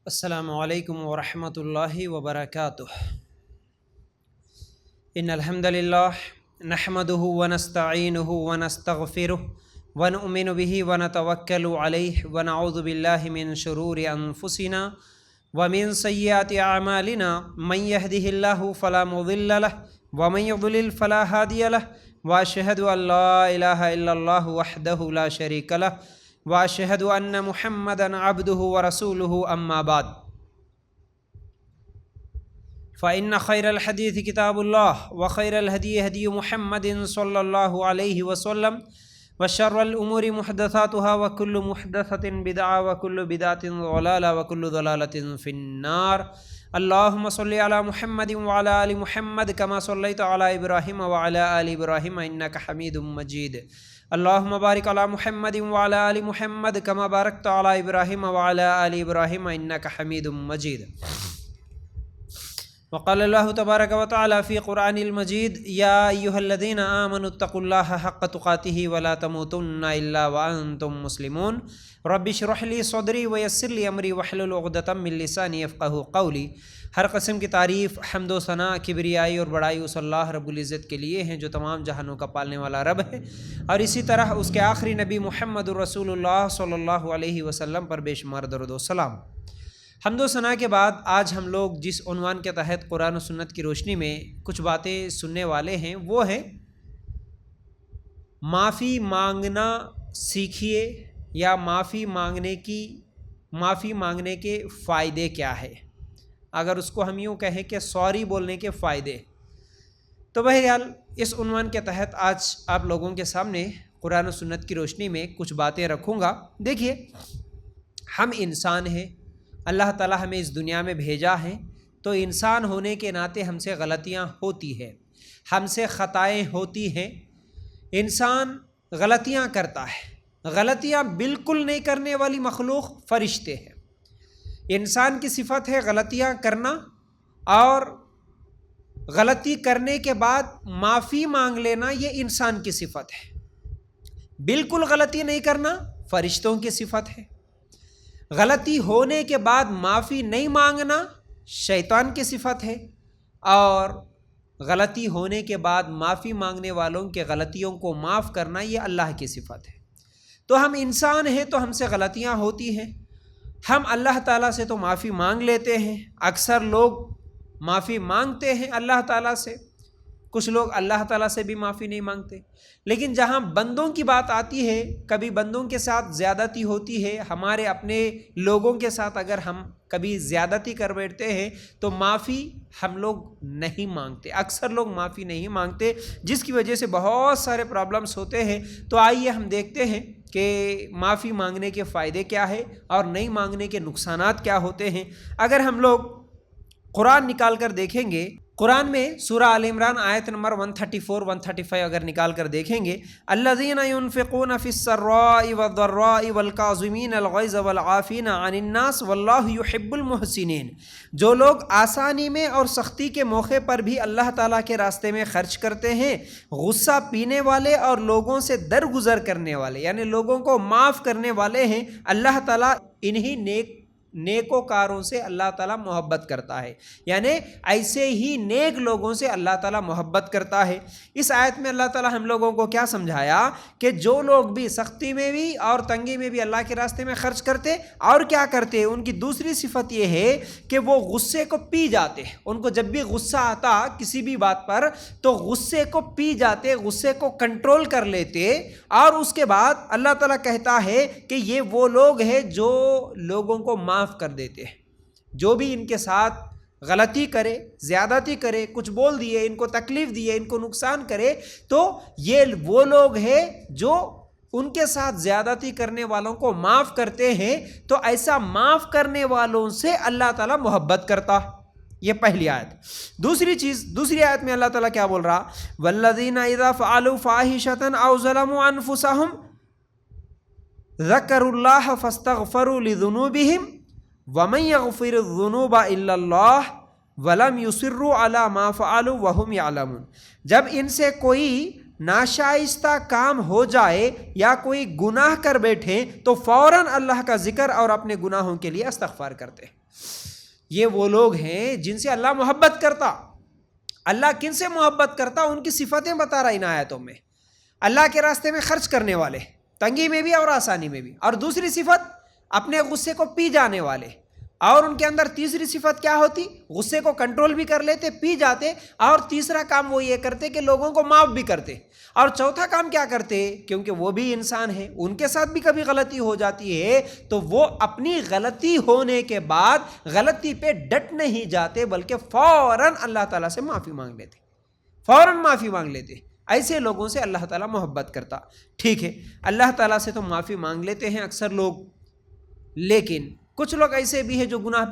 السلام علیکم ورحمۃ اللہ وبرکاتہ۔ ان الحمد للہ نحمده ونستعینه ونستغفره ونؤمن به ونتوکل علیہ ونعوذ باللہ من شرور انفسنا ومن سیئات اعمالنا من يهده اللہ فلا مضل له ومن يضلل فلا هادی له واشهد ان لا الہ الا اللہ وحدہ لا شریک له واشهد ان محمدا عبده ورسوله اما بعد فإن خير الحديث كتاب الله وخير الهدي هدي محمد صلى الله عليه وسلم وشر الأمور محدثاتها وكل محدثة بدعة وكل بدعة ضلالة وكل ضلالة في النار. اللهم صل على محمد وعلى آل محمد كما صليت على إبراهيم وعلى آل إبراهيم إنك حميد مجيد. اللهم بارك على محمد وعلى آل محمد كما باركت على إبراهيم وعلى آل إبراهيم إنك حميد مجيد. وقال الله تبارك وتعالى في قرآن المجيد: يا أيها الذين آمنوا اتقوا الله حق تقاته ولا تموتن إلا وأنتم مسلمون. رب اشرح لي صدري ويسر لي أمري واحلل عقدة من لساني يفقهوا قولي. ہر قسم کی تعریف، حمد و ثنا، کبریائی اور بڑائی اس اللہ رب العزت کے لیے ہیں جو تمام جہانوں کا پالنے والا رب ہے، اور اسی طرح اس کے آخری نبی محمد رسول اللہ صلی اللہ علیہ وسلم پر بے شمار درود و سلام. حمد و ثنا کے بعد آج ہم لوگ جس عنوان کے تحت قرآن و سنت کی روشنی میں کچھ باتیں سننے والے ہیں وہ ہے معافی مانگنا سیکھیے، یا معافی مانگنے کے فائدے کیا ہے. اگر اس کو ہم یوں کہیں کہ سوری بولنے کے فائدے. تو بہرحال اس عنوان کے تحت آج آپ لوگوں کے سامنے قرآن و سنت کی روشنی میں کچھ باتیں رکھوں گا. دیکھیے، ہم انسان ہیں، اللہ تعالیٰ ہمیں اس دنیا میں بھیجا ہے، تو انسان ہونے کے ناطے ہم سے غلطیاں ہوتی ہیں، ہم سے خطائیں ہوتی ہیں. انسان غلطیاں کرتا ہے. غلطیاں بالکل نہیں کرنے والی مخلوق فرشتے ہیں. انسان کی صفت ہے غلطیاں کرنا، اور غلطی کرنے کے بعد معافی مانگ لینا، یہ انسان کی صفت ہے. بالکل غلطی نہیں کرنا فرشتوں کی صفت ہے. غلطی ہونے کے بعد معافی نہیں مانگنا شیطان کی صفت ہے، اور غلطی ہونے کے بعد معافی مانگنے والوں کے غلطیوں کو معاف کرنا یہ اللہ کی صفت ہے. تو ہم انسان ہیں، تو ہم سے غلطیاں ہوتی ہیں. ہم اللہ تعالیٰ سے تو معافی مانگ لیتے ہیں. اکثر لوگ معافی مانگتے ہیں اللہ تعالیٰ سے، کچھ لوگ اللہ تعالیٰ سے بھی معافی نہیں مانگتے. لیکن جہاں بندوں کی بات آتی ہے، کبھی بندوں کے ساتھ زیادتی ہوتی ہے. ہمارے اپنے لوگوں کے ساتھ اگر ہم کبھی زیادتی کر بیٹھتے ہیں تو معافی ہم لوگ نہیں مانگتے. اکثر لوگ معافی نہیں مانگتے، جس کی وجہ سے بہت سارے پرابلمس ہوتے ہیں. تو آئیے ہم دیکھتے ہیں کہ معافی مانگنے کے فائدے کیا ہے اور نہیں مانگنے کے نقصانات کیا ہوتے ہیں. اگر ہم لوگ قرآن نکال کر دیکھیں گے، قرآن میں سورہ آل عمران آیت نمبر 134 135 اگر نکال کر دیکھیں گے، الذین ينفقون فی السراء والضراء والکاظمین الغیظ والعافین عن الناس واللہ یحب المحسنین. جو لوگ آسانی میں اور سختی کے موقع پر بھی اللہ تعالیٰ کے راستے میں خرچ کرتے ہیں، غصہ پینے والے اور لوگوں سے درگزر کرنے والے، یعنی لوگوں کو معاف کرنے والے ہیں، اللہ تعالیٰ انہی نیکوکاروں سے اللہ تعالیٰ محبت کرتا ہے. یعنی ایسے ہی نیک لوگوں سے اللہ تعالیٰ محبت کرتا ہے. اس آیت میں اللہ تعالیٰ ہم لوگوں کو کیا سمجھایا کہ جو لوگ بھی سختی میں بھی اور تنگی میں بھی اللہ کے راستے میں خرچ کرتے اور کیا کرتے، ان کی دوسری صفت یہ ہے کہ وہ غصے کو پی جاتے. ان کو جب بھی غصہ آتا کسی بھی بات پر تو غصے کو پی جاتے، غصے کو کنٹرول کر لیتے. اور اس کے بعد اللہ تعالیٰ کہتا ہے کہ یہ وہ لوگ ہیں جو لوگوں کو معاف کر دیتے ہیں. جو بھی ان کے ساتھ غلطی کرے، زیادتی کرے، کچھ بول دیے، ان کو تکلیف دیے، ان کو نقصان کرے، تو یہ وہ لوگ ہیں جو ان کے ساتھ زیادتی کرنے والوں کو معاف کرتے ہیں. تو ایسا معاف کرنے والوں سے اللہ تعالیٰ محبت کرتا. یہ پہلی آیت. دوسری آیت میں اللہ تعالیٰ کیا بول رہا؟ والذین اذا فعلوا فاحشة او ظلموا انفسهم ذکروا اللہ فاستغفروا لذنوبهم ومن يغفر الذنوب الا اللہ ولم يصروا على ما فعلوا وهم يعلمون. جب ان سے کوئی ناشائستہ کام ہو جائے یا کوئی گناہ کر بیٹھے تو فوراً اللہ کا ذکر اور اپنے گناہوں کے لیے استغفار کرتے. یہ وہ لوگ ہیں جن سے اللہ محبت کرتا. اللہ کن سے محبت کرتا ان کی صفتیں بتا رہا ان آیتوں میں. اللہ کے راستے میں خرچ کرنے والے، تنگی میں بھی اور آسانی میں بھی. اور دوسری صفت اپنے غصے کو پی جانے والے. اور ان کے اندر تیسری صفت کیا ہوتی؟ غصے کو کنٹرول بھی کر لیتے، پی جاتے. اور تیسرا کام وہ یہ کرتے کہ لوگوں کو معاف بھی کرتے. اور چوتھا کام کیا کرتے؟ کیونکہ وہ بھی انسان ہیں، ان کے ساتھ بھی کبھی غلطی ہو جاتی ہے، تو وہ اپنی غلطی ہونے کے بعد غلطی پہ ڈٹ نہیں جاتے بلکہ فوراً اللہ تعالیٰ سے معافی مانگ لیتے. فوراً معافی مانگ لیتے. ایسے لوگوں سے اللہ تعالیٰ محبت کرتا. ٹھیک ہے، اللہ تعالیٰ سے تو معافی مانگ لیتے ہیں اکثر لوگ، لیکن کچھ لوگ ایسے بھی ہیں جو گناہ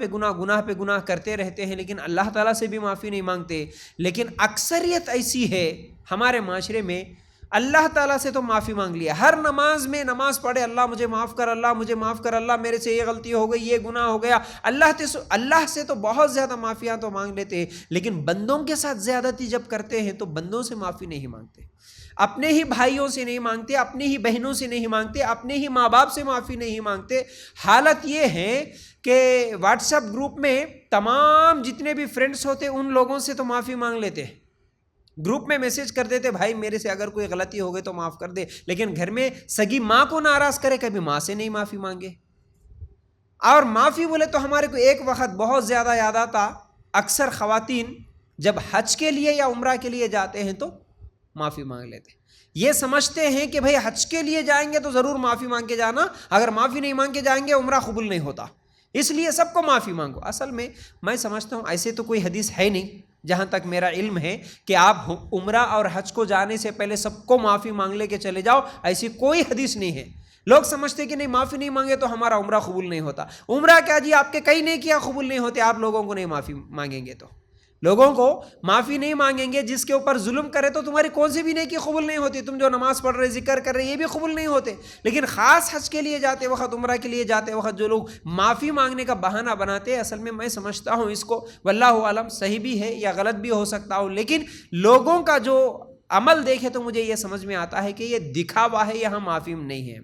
پہ گناہ کرتے رہتے ہیں لیکن اللہ تعالیٰ سے بھی معافی نہیں مانگتے. لیکن اکثریت ایسی ہے ہمارے معاشرے میں، اللہ تعالیٰ سے تو معافی مانگ لیا، ہر نماز میں نماز پڑھے اللہ مجھے معاف کر، اللہ مجھے معاف کر، اللہ میرے سے یہ غلطی ہو گئی، یہ گناہ ہو گیا. اللہ سے تو بہت زیادہ معافیاں تو مانگ لیتے ہیں، لیکن بندوں کے ساتھ زیادتی جب کرتے ہیں تو بندوں سے معافی نہیں مانگتے. اپنے ہی بھائیوں سے نہیں مانگتے، اپنی ہی بہنوں سے نہیں مانگتے، اپنے ہی ماں باپ سے معافی نہیں مانگتے. حالت یہ ہے کہ واٹس ایپ گروپ میں تمام جتنے بھی فرینڈس ہوتے ان لوگوں سے تو معافی مانگ لیتے. گروپ میں میسج کر دیتے بھائی میرے سے اگر کوئی غلطی ہو گئی تو معاف کر دے، لیکن گھر میں سگی ماں کو ناراض کرے کبھی ماں سے نہیں معافی مانگے. اور معافی بولے تو ہمارے کو ایک وقت بہت زیادہ یاد آتا، اکثر خواتین جب حج کے لیے یا عمرہ کے لیے جاتے ہیں تو معافی مانگ لیتے. یہ سمجھتے ہیں کہ بھئی حج کے لیے جائیں گے تو ضرور معافی مانگ کے جانا، اگر معافی نہیں مانگ کے جائیں گے عمرہ قبول نہیں ہوتا، اس لیے سب کو معافی مانگو. اصل میں سمجھتا ہوں ایسے تو کوئی حدیث ہے نہیں، جہاں تک میرا علم ہے کہ آپ عمرہ اور حج کو جانے سے پہلے سب کو معافی مانگ لے کے چلے جاؤ، ایسی کوئی حدیث نہیں ہے. لوگ سمجھتے کہ نہیں معافی نہیں مانگے تو ہمارا عمرہ قبول نہیں ہوتا. عمرہ کیا جی، آپ کے کئی نیکیاں قبول نہیں ہوتے، آپ لوگوں کو نہیں معافی مانگیں گے تو لوگوں کو معافی نہیں مانگیں گے. جس کے اوپر ظلم کرے تو تمہاری کون سی بھی نیکی قبول نہیں ہوتی. تم جو نماز پڑھ رہے، ذکر کر رہے، یہ بھی قبول نہیں ہوتے. لیکن خاص حج کے لیے جاتے وقت، عمرہ کے لیے جاتے وقت جو لوگ معافی مانگنے کا بہانہ بناتے، اصل میں سمجھتا ہوں اس کو واللہ عالم صحیح بھی ہے یا غلط بھی ہو سکتا ہوں، لیکن لوگوں کا جو عمل دیکھے تو مجھے یہ سمجھ میں آتا ہے کہ یہ دکھاوا ہے، یہاں معافی نہیں ہے.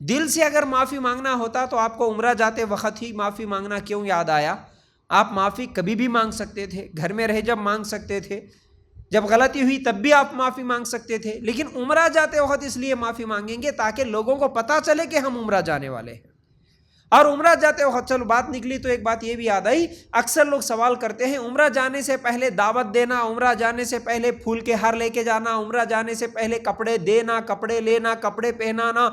دل سے اگر معافی مانگنا ہوتا تو آپ کو عمرہ جاتے وقت ہی معافی مانگنا کیوں یاد آیا؟ آپ معافی کبھی بھی مانگ سکتے تھے، گھر میں رہے جب مانگ سکتے تھے، جب غلطی ہوئی تب بھی آپ معافی مانگ سکتے تھے. لیکن عمرہ جاتے وقت اس لیے معافی مانگیں گے تاکہ لوگوں کو پتہ چلے کہ ہم عمرہ جانے والے ہیں. اور عمرہ جاتے وقت چلو بات نکلی تو ایک بات یہ بھی یاد آئی، اکثر لوگ سوال کرتے ہیں عمرہ جانے سے پہلے دعوت دینا، عمرہ جانے سے پہلے پھول کے ہار لے کے جانا، عمرہ جانے سے پہلے کپڑے دینا، کپڑے لینا، کپڑے پہنانا،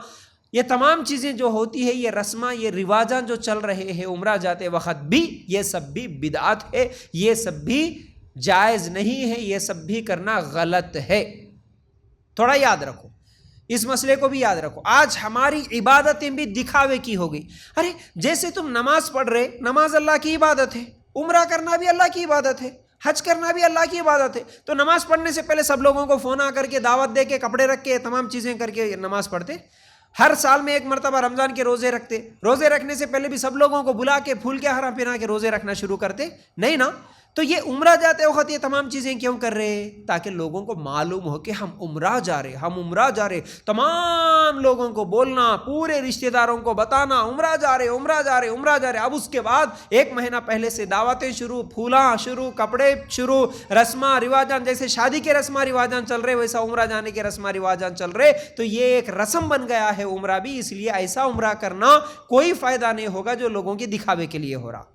یہ تمام چیزیں جو ہوتی ہے، یہ رسماں، یہ رواجاں جو چل رہے ہیں عمرہ جاتے وقت بھی، یہ سب بھی بدعت ہے، یہ سب بھی جائز نہیں ہے، یہ سب بھی کرنا غلط ہے. تھوڑا یاد رکھو، اس مسئلے کو بھی یاد رکھو. آج ہماری عبادتیں بھی دکھاوے کی ہو گئی. ارے جیسے تم نماز پڑھ رہے، نماز اللہ کی عبادت ہے، عمرہ کرنا بھی اللہ کی عبادت ہے، حج کرنا بھی اللہ کی عبادت ہے، تو نماز پڑھنے سے پہلے سب لوگوں کو فون آ کر کے دعوت دے کے کپڑے رکھ کے تمام چیزیں کر کے نماز پڑھتے. ہر سال میں ایک مرتبہ رمضان کے روزے رکھتے، روزے رکھنے سے پہلے بھی سب لوگوں کو بلا کے پھول کے ہارا پہنا کے روزے رکھنا شروع کرتے نہیں نا. تو یہ عمرہ جاتے وقت یہ تمام چیزیں کیوں کر رہے؟ تاکہ لوگوں کو معلوم ہو کہ ہم عمرہ جا رہے، ہم عمرہ جا رہے. تمام لوگوں کو بولنا، پورے رشتہ داروں کو بتانا عمرہ جا رہے، عمرہ جا رہے، عمرہ جا رہے. اب اس کے بعد ایک مہینہ پہلے سے دعوتیں شروع، پھولاں شروع، کپڑے شروع، رسماں رواجان، جیسے شادی کے رسماں رواجان چل رہے ویسا عمرہ جانے کے رسماں رواجان چل رہے. تو یہ ایک رسم بن گیا ہے عمرہ بھی. اس لیے ایسا عمرہ کرنا کوئی فائدہ نہیں ہوگا جو لوگوں کے دکھاوے کے لیے ہو رہا.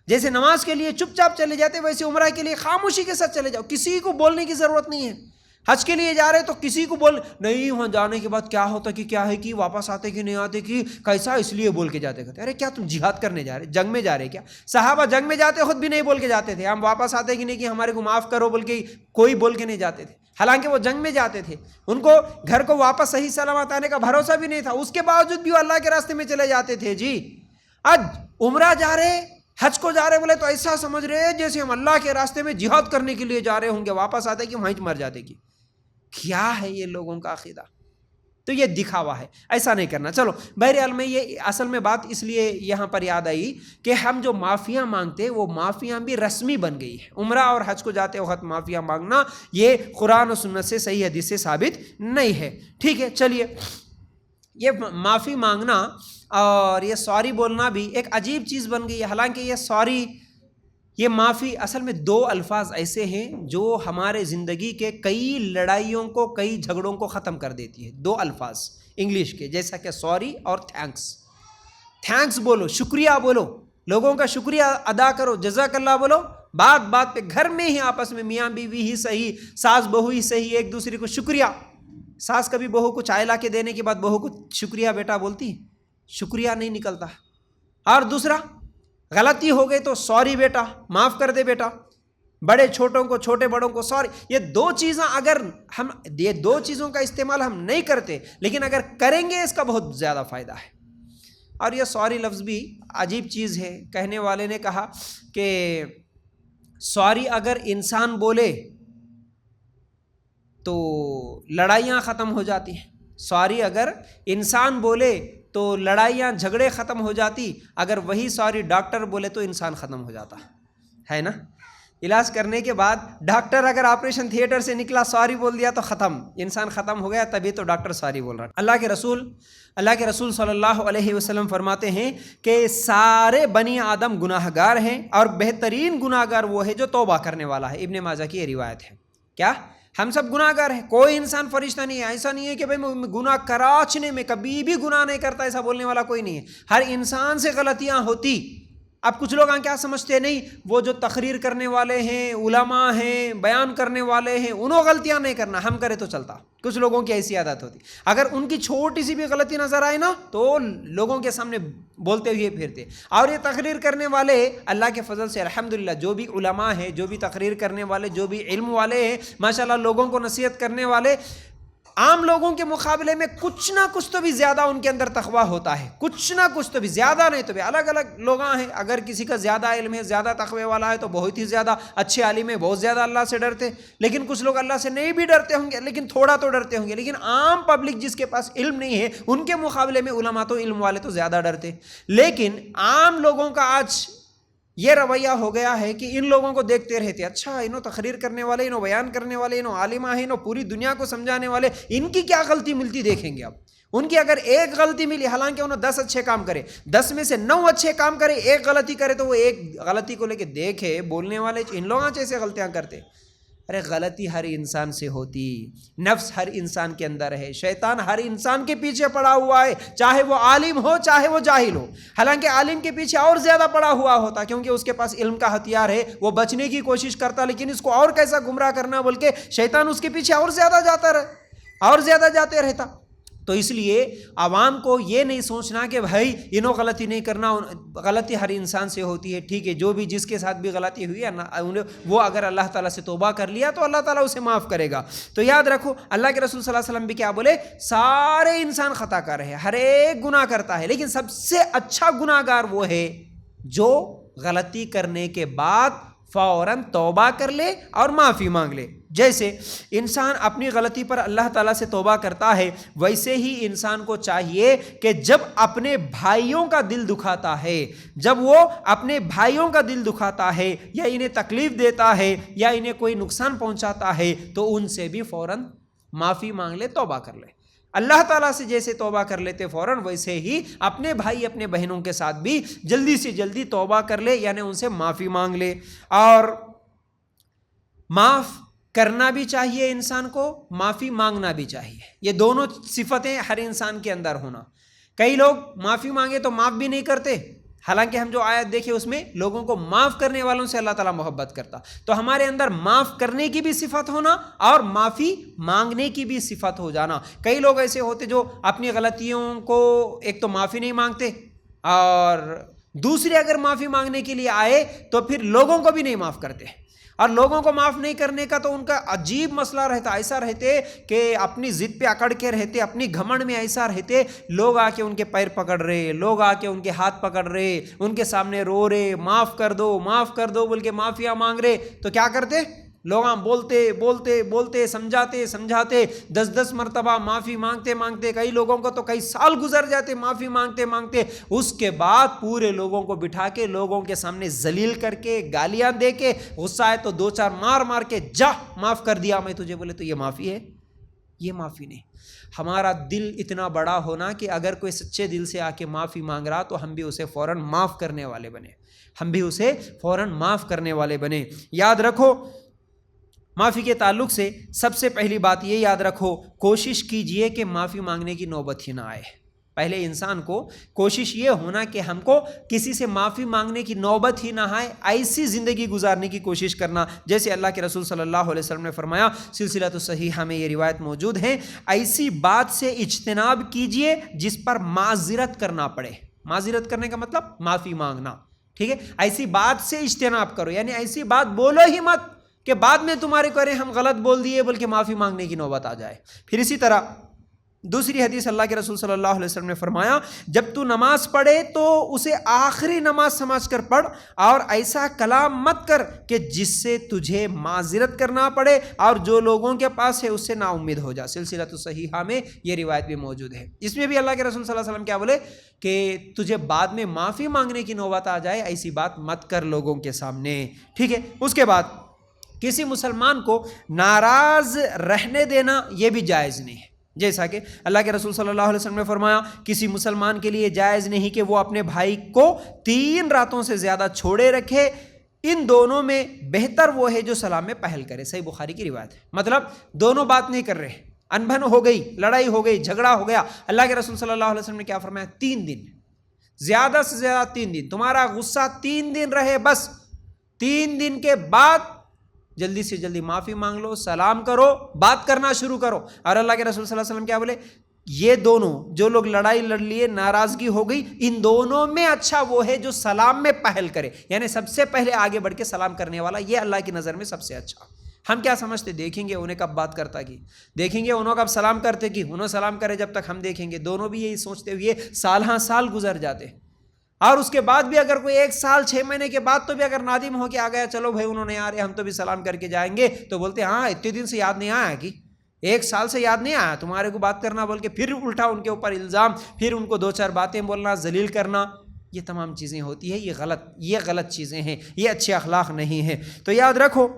جیسے نماز کے لیے چپ چاپ چلے جاتے ویسے عمرہ کے لیے خاموشی کے ساتھ چلے جاؤ، کسی کو بولنے کی ضرورت نہیں ہے. حج کے لیے جا رہے تو کسی کو بول نہیں، وہاں جانے کے بعد کیا ہوتا کہ کیا ہے کہ واپس آتے کہ نہیں آتے کہ کیسا، اس لیے بول کے جاتے کہتے ارے کیا تم جہاد کرنے جا رہے، جنگ میں جا رہے کیا؟ صحابہ جنگ میں جاتے خود بھی نہیں بول کے جاتے تھے ہم واپس آتے کہ نہیں کہ ہمارے کو معاف کرو بول کے، کوئی بول کے نہیں جاتے تھے. حالانکہ وہ جنگ میں جاتے تھے، ان کو گھر کو واپس صحیح سلامت آنے کا بھروسہ بھی نہیں تھا، اس کے باوجود بھی وہ اللہ کے راستے میں چلے جاتے تھے. جی آج عمرہ جا رہے، حج کو جا رہے بولے تو ایسا سمجھ رہے جیسے ہم اللہ کے راستے میں جہاد کرنے کے لیے جا رہے ہوں گے، واپس آتے کہ وہیں مر جاتے. کی کیا ہے یہ لوگوں کا عقیدہ؟ تو یہ دکھاوا ہے، ایسا نہیں کرنا۔ چلو بہرحال میں یہ اصل میں بات اس لیے یہاں پر یاد آئی کہ ہم جو معافیاں مانگتے وہ معافیاں بھی رسمی بن گئی ہے۔ عمرہ اور حج کو جاتے وقت معافیاں مانگنا یہ قرآن و سنت سے صحیح حدیث سے ثابت نہیں ہے۔ ٹھیک ہے، چلیے یہ معافی مانگنا اور یہ سوری بولنا بھی ایک عجیب چیز بن گئی ہے۔ حالانکہ یہ سوری، یہ معافی اصل میں دو الفاظ ایسے ہیں جو ہمارے زندگی کے کئی لڑائیوں کو، کئی جھگڑوں کو ختم کر دیتی ہے۔ دو الفاظ انگلش کے، جیسا کہ سوری اور تھینکس۔ تھینکس بولو، شکریہ بولو، لوگوں کا شکریہ ادا کرو، جزاک اللہ بولو، بات بات پہ گھر میں ہی آپس میں میاں بیوی ہی صحیح، ساس بہو ہی صحیح، ایک دوسرے کو شکریہ۔ ساس کبھی بہو کو چائے لا کے دینے کے بعد بہو کو شکریہ بیٹا بولتی؟ شکریہ نہیں نکلتا۔ اور دوسرا، غلطی ہو گئی تو سوری بیٹا، معاف کر دے بیٹا، بڑے چھوٹوں کو، چھوٹے بڑوں کو سوری۔ یہ دو چیزیں اگر ہم، یہ دو چیزوں کا استعمال ہم نہیں کرتے، لیکن اگر کریں گے اس کا بہت زیادہ فائدہ ہے۔ اور یہ سوری لفظ بھی عجیب چیز ہے۔ کہنے والے نے کہا کہ سوری اگر انسان بولے تو لڑائیاں ختم ہو جاتی ہیں۔ سوری اگر انسان بولے تو لڑائیاں جھگڑے ختم ہو جاتی، اگر وہی سوری ڈاکٹر بولے تو انسان ختم ہو جاتا ہے نا۔ علاج کرنے کے بعد ڈاکٹر اگر آپریشن تھیٹر سے نکلا سوری بول دیا تو ختم، انسان ختم ہو گیا، تبھی تو ڈاکٹر سوری بول رہا ہے۔ اللہ کے رسول صلی اللہ علیہ وسلم فرماتے ہیں کہ سارے بنی آدم گناہ گار ہیں اور بہترین گناہ گار وہ ہے جو توبہ کرنے والا ہے۔ ابن ماجہ کی یہ روایت ہے۔ کیا ہم سب گناہ گار ہیں؟ کوئی انسان فرشتہ نہیں ہے۔ ایسا نہیں ہے کہ بھائی میں گناہ کراچنے میں کبھی بھی گناہ نہیں کرتا، ایسا بولنے والا کوئی نہیں ہے۔ ہر انسان سے غلطیاں ہوتی۔ اب کچھ لوگ کیا سمجھتے نہیں، وہ جو تقریر کرنے والے ہیں، علماء ہیں، بیان کرنے والے ہیں، انہوں غلطیاں نہیں کرنا، ہم کرے تو چلتا۔ کچھ لوگوں کی ایسی عادت ہوتی، اگر ان کی چھوٹی سی بھی غلطی نظر آئے نا تو لوگوں کے سامنے بولتے ہوئے پھرتے۔ اور یہ تقریر کرنے والے اللہ کے فضل سے الحمدللہ جو بھی علماء ہیں، جو بھی تقریر کرنے والے، جو بھی علم والے ہیں، ماشاءاللہ لوگوں کو نصیحت کرنے والے، عام لوگوں کے مقابلے میں کچھ نہ کچھ تو بھی زیادہ ان کے اندر تقویٰ ہوتا ہے، کچھ نہ کچھ تو بھی، زیادہ نہیں تو بھی۔ الگ الگ لوگ ہیں، اگر کسی کا زیادہ علم ہے، زیادہ تقوی والا ہے تو بہت ہی زیادہ اچھے عالم ہے، بہت زیادہ اللہ سے ڈرتے۔ لیکن کچھ لوگ اللہ سے نہیں بھی ڈرتے ہوں گے، لیکن تھوڑا تو ڈرتے ہوں گے۔ لیکن عام پبلک جس کے پاس علم نہیں ہے، ان کے مقابلے میں علماء تو، علم والے تو زیادہ ڈرتے۔ لیکن عام لوگوں کا آج یہ رویہ ہو گیا ہے کہ ان لوگوں کو دیکھتے رہتے، اچھا انہوں تقریر کرنے والے، انہوں بیان کرنے والے، انہوں عالمہ ہیں، انہوں پوری دنیا کو سمجھانے والے، ان کی کیا غلطی ملتی دیکھیں گے۔ اب ان کی اگر ایک غلطی ملی، حالانکہ انہوں 10 اچھے کام کرے، 10 میں سے 9 اچھے کام کرے، ایک غلطی کرے تو وہ ایک غلطی کو لے کے دیکھے بولنے والے ان لوگوں جیسے غلطیاں کرتے۔ ارے غلطی ہر انسان سے ہوتی، نفس ہر انسان کے اندر ہے، شیطان ہر انسان کے پیچھے پڑا ہوا ہے، چاہے وہ عالم ہو چاہے وہ جاہل ہو۔ حالانکہ عالم کے پیچھے اور زیادہ پڑا ہوا ہوتا، کیونکہ اس کے پاس علم کا ہتھیار ہے، وہ بچنے کی کوشش کرتا، لیکن اس کو اور کیسا گمراہ کرنا بول کے شیطان اس کے پیچھے اور زیادہ جاتے رہتا۔ تو اس لیے عوام کو یہ نہیں سوچنا کہ بھائی انہوں غلطی نہیں کرنا، غلطی ہر انسان سے ہوتی ہے، ٹھیک ہے، جو بھی جس کے ساتھ بھی غلطی ہوئی ہے وہ اگر اللہ تعالیٰ سے توبہ کر لیا تو اللہ تعالیٰ اسے معاف کرے گا۔ تو یاد رکھو اللہ کے رسول صلی اللہ علیہ وسلم بھی کیا بولے، سارے انسان خطا کار ہے، ہر ایک گناہ کرتا ہے، لیکن سب سے اچھا گناہ گار وہ ہے جو غلطی کرنے کے بعد فوراً توبہ کر لے اور معافی مانگ لے۔ جیسے انسان اپنی غلطی پر اللہ تعالیٰ سے توبہ کرتا ہے، ویسے ہی انسان کو چاہیے کہ جب اپنے بھائیوں کا دل دکھاتا ہے، جب وہ اپنے بھائیوں کا دل دکھاتا ہے یا انہیں تکلیف دیتا ہے یا انہیں کوئی نقصان پہنچاتا ہے تو ان سے بھی فوراً معافی مانگ لے، توبہ کر لے۔ اللہ تعالیٰ سے جیسے توبہ کر لیتے فوراً، ویسے ہی اپنے بھائی اپنے بہنوں کے ساتھ بھی جلدی سے جلدی توبہ کر لے، یعنی ان سے معافی مانگ لے۔ اور معاف کرنا بھی چاہیے انسان کو، معافی مانگنا بھی چاہیے، یہ دونوں صفتیں ہر انسان کے اندر ہونا۔ کئی لوگ معافی مانگے تو معاف بھی نہیں کرتے، حالانکہ ہم جو آیت دیکھیں اس میں لوگوں کو معاف کرنے والوں سے اللہ تعالیٰ محبت کرتا۔ تو ہمارے اندر معاف کرنے کی بھی صفت ہونا اور معافی مانگنے کی بھی صفت ہو جانا۔ کئی لوگ ایسے ہوتے جو اپنی غلطیوں کو ایک تو معافی نہیں مانگتے، اور دوسرے اگر معافی مانگنے کے لیے آئے تو پھر لوگوں کو بھی نہیں معاف کرتے۔ اور لوگوں کو معاف نہیں کرنے کا تو ان کا عجیب مسئلہ رہتا، ایسا رہتے کہ اپنی ضد پہ اکڑ کے رہتے، اپنی گھمنڈ میں ایسا رہتے، لوگ آ کے ان کے پیر پکڑ رہے، لوگ آ کے ان کے ہاتھ پکڑ رہے، ان کے سامنے رو رہے، معاف کر دو بول کے معافیاں مانگ رہے، تو کیا کرتے؟ لوگ بولتے سمجھاتے 10 مرتبہ معافی مانگتے کئی لوگوں کو تو کئی سال گزر جاتے معافی مانگتے، اس کے بعد پورے لوگوں کو بٹھا کے لوگوں کے سامنے ذلیل کر کے گالیاں دے کے غصہ آئے تو 2-4 مار کے جا معاف کر دیا میں تجھے، بولے تو یہ معافی ہے؟ یہ معافی نہیں۔ ہمارا دل اتنا بڑا ہونا کہ اگر کوئی سچے دل سے آ کے معافی مانگ رہا تو ہم بھی اسے فوراً معاف کرنے والے بنے، یاد رکھو معافی کے تعلق سے سب سے پہلی بات یہ یاد رکھو، کوشش کیجئے کہ معافی مانگنے کی نوبت ہی نہ آئے۔ پہلے انسان کو کوشش یہ ہونا کہ ہم کو کسی سے معافی مانگنے کی نوبت ہی نہ آئے، ایسی زندگی گزارنے کی کوشش کرنا جیسے اللہ کے رسول صلی اللہ علیہ وسلم نے فرمایا، سلسلۃ الصحیحہ میں یہ روایت موجود ہے، ایسی بات سے اجتناب کیجئے جس پر معذرت کرنا پڑے۔ معذرت کرنے کا مطلب معافی مانگنا، ٹھیک ہے؟ ایسی بات سے اجتناب کرو، یعنی ایسی بات بولو ہی مت کہ بعد میں تمہارے کرے ہم غلط بول دیے بلکہ معافی مانگنے کی نوبت آ جائے۔ پھر اسی طرح دوسری حدیث اللہ کے رسول صلی اللہ علیہ وسلم نے فرمایا، جب تو نماز پڑھے تو اسے آخری نماز سمجھ کر پڑھ، اور ایسا کلام مت کر کہ جس سے تجھے معذرت کرنا پڑے اور جو لوگوں کے پاس ہے اس سے نا امید ہو جا۔ سلسلۃ الصحیحہ میں یہ روایت بھی موجود ہے۔ اس میں بھی اللہ کے رسول صلی اللہ علیہ وسلم کیا بولے کہ تجھے بعد میں معافی مانگنے کی نوبت آ جائے، ایسی بات مت کر لوگوں کے سامنے، ٹھیک ہے؟ اس کے بعد کسی مسلمان کو ناراض رہنے دینا یہ بھی جائز نہیں ہے، جیسا کہ اللہ کے رسول صلی اللہ علیہ وسلم نے فرمایا، کسی مسلمان کے لیے جائز نہیں کہ وہ اپنے بھائی کو 3 راتوں سے زیادہ چھوڑے رکھے، ان دونوں میں بہتر وہ ہے جو سلام میں پہل کرے۔ صحیح بخاری کی روایت ہے، مطلب دونوں بات نہیں کر رہے، انبن ہو گئی، لڑائی ہو گئی، جھگڑا ہو گیا، اللہ کے رسول صلی اللہ علیہ وسلم نے کیا فرمایا؟ 3 دن، زیادہ سے زیادہ 3 دن، تمہارا غصہ 3 دن رہے، بس 3 دن کے بعد جلدی سے جلدی معافی مانگ لو، سلام کرو، بات کرنا شروع کرو۔ اور اللہ کے رسول صلی اللہ علیہ وسلم کیا بولے؟ یہ دونوں جو لوگ لڑائی لڑ لیے، ناراضگی ہو گئی، ان دونوں میں اچھا وہ ہے جو سلام میں پہل کرے، یعنی سب سے پہلے آگے بڑھ کے سلام کرنے والا، یہ اللہ کی نظر میں سب سے اچھا۔ ہم کیا سمجھتے؟ دیکھیں گے انہیں کب بات کرتا کی، دیکھیں گے انہوں کب سلام کرتے کی، انہوں سلام کرے جب تک ہم دیکھیں گے۔ دونوں بھی یہی سوچتے ہوئے سال گزر جاتے، اور اس کے بعد بھی اگر کوئی 1 سال 6 مہینے کے بعد تو بھی اگر نادم ہو کے آ گیا، چلو بھائی انہوں نے آ رہے ہم تو بھی سلام کر کے جائیں گے، تو بولتے ہاں اتنے دن سے یاد نہیں آیا کہ 1 سال سے یاد نہیں آیا تمہارے کو بات کرنا، بول کے پھر الٹا ان کے اوپر الزام، پھر ان کو 2-4 باتیں بولنا، ذلیل کرنا، یہ تمام چیزیں ہوتی ہے، یہ غلط چیزیں ہیں، یہ اچھے اخلاق نہیں ہیں۔ تو یاد رکھو،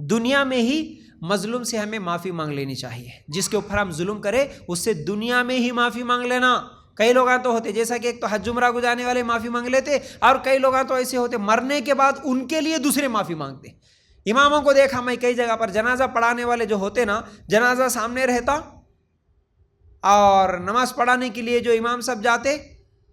دنیا میں ہی مظلوم سے ہمیں معافی مانگ لینی چاہیے، جس کے اوپر ہم ظلم کرے اس سے دنیا میں ہی معافی مانگ لینا۔ کئی لوگ تو ہوتے جیسا کہ ایک تو حج عمرہ گزارنے والے معافی مانگ لیتے، اور کئی لوگ تو ایسے ہوتے مرنے کے بعد ان کے لیے دوسرے معافی مانگتے۔ اماموں کو دیکھا میں کئی جگہ پر، جنازہ پڑھانے والے جو ہوتے نا، جنازہ سامنے رہتا اور نماز پڑھانے کے لیے جو امام صاحب جاتے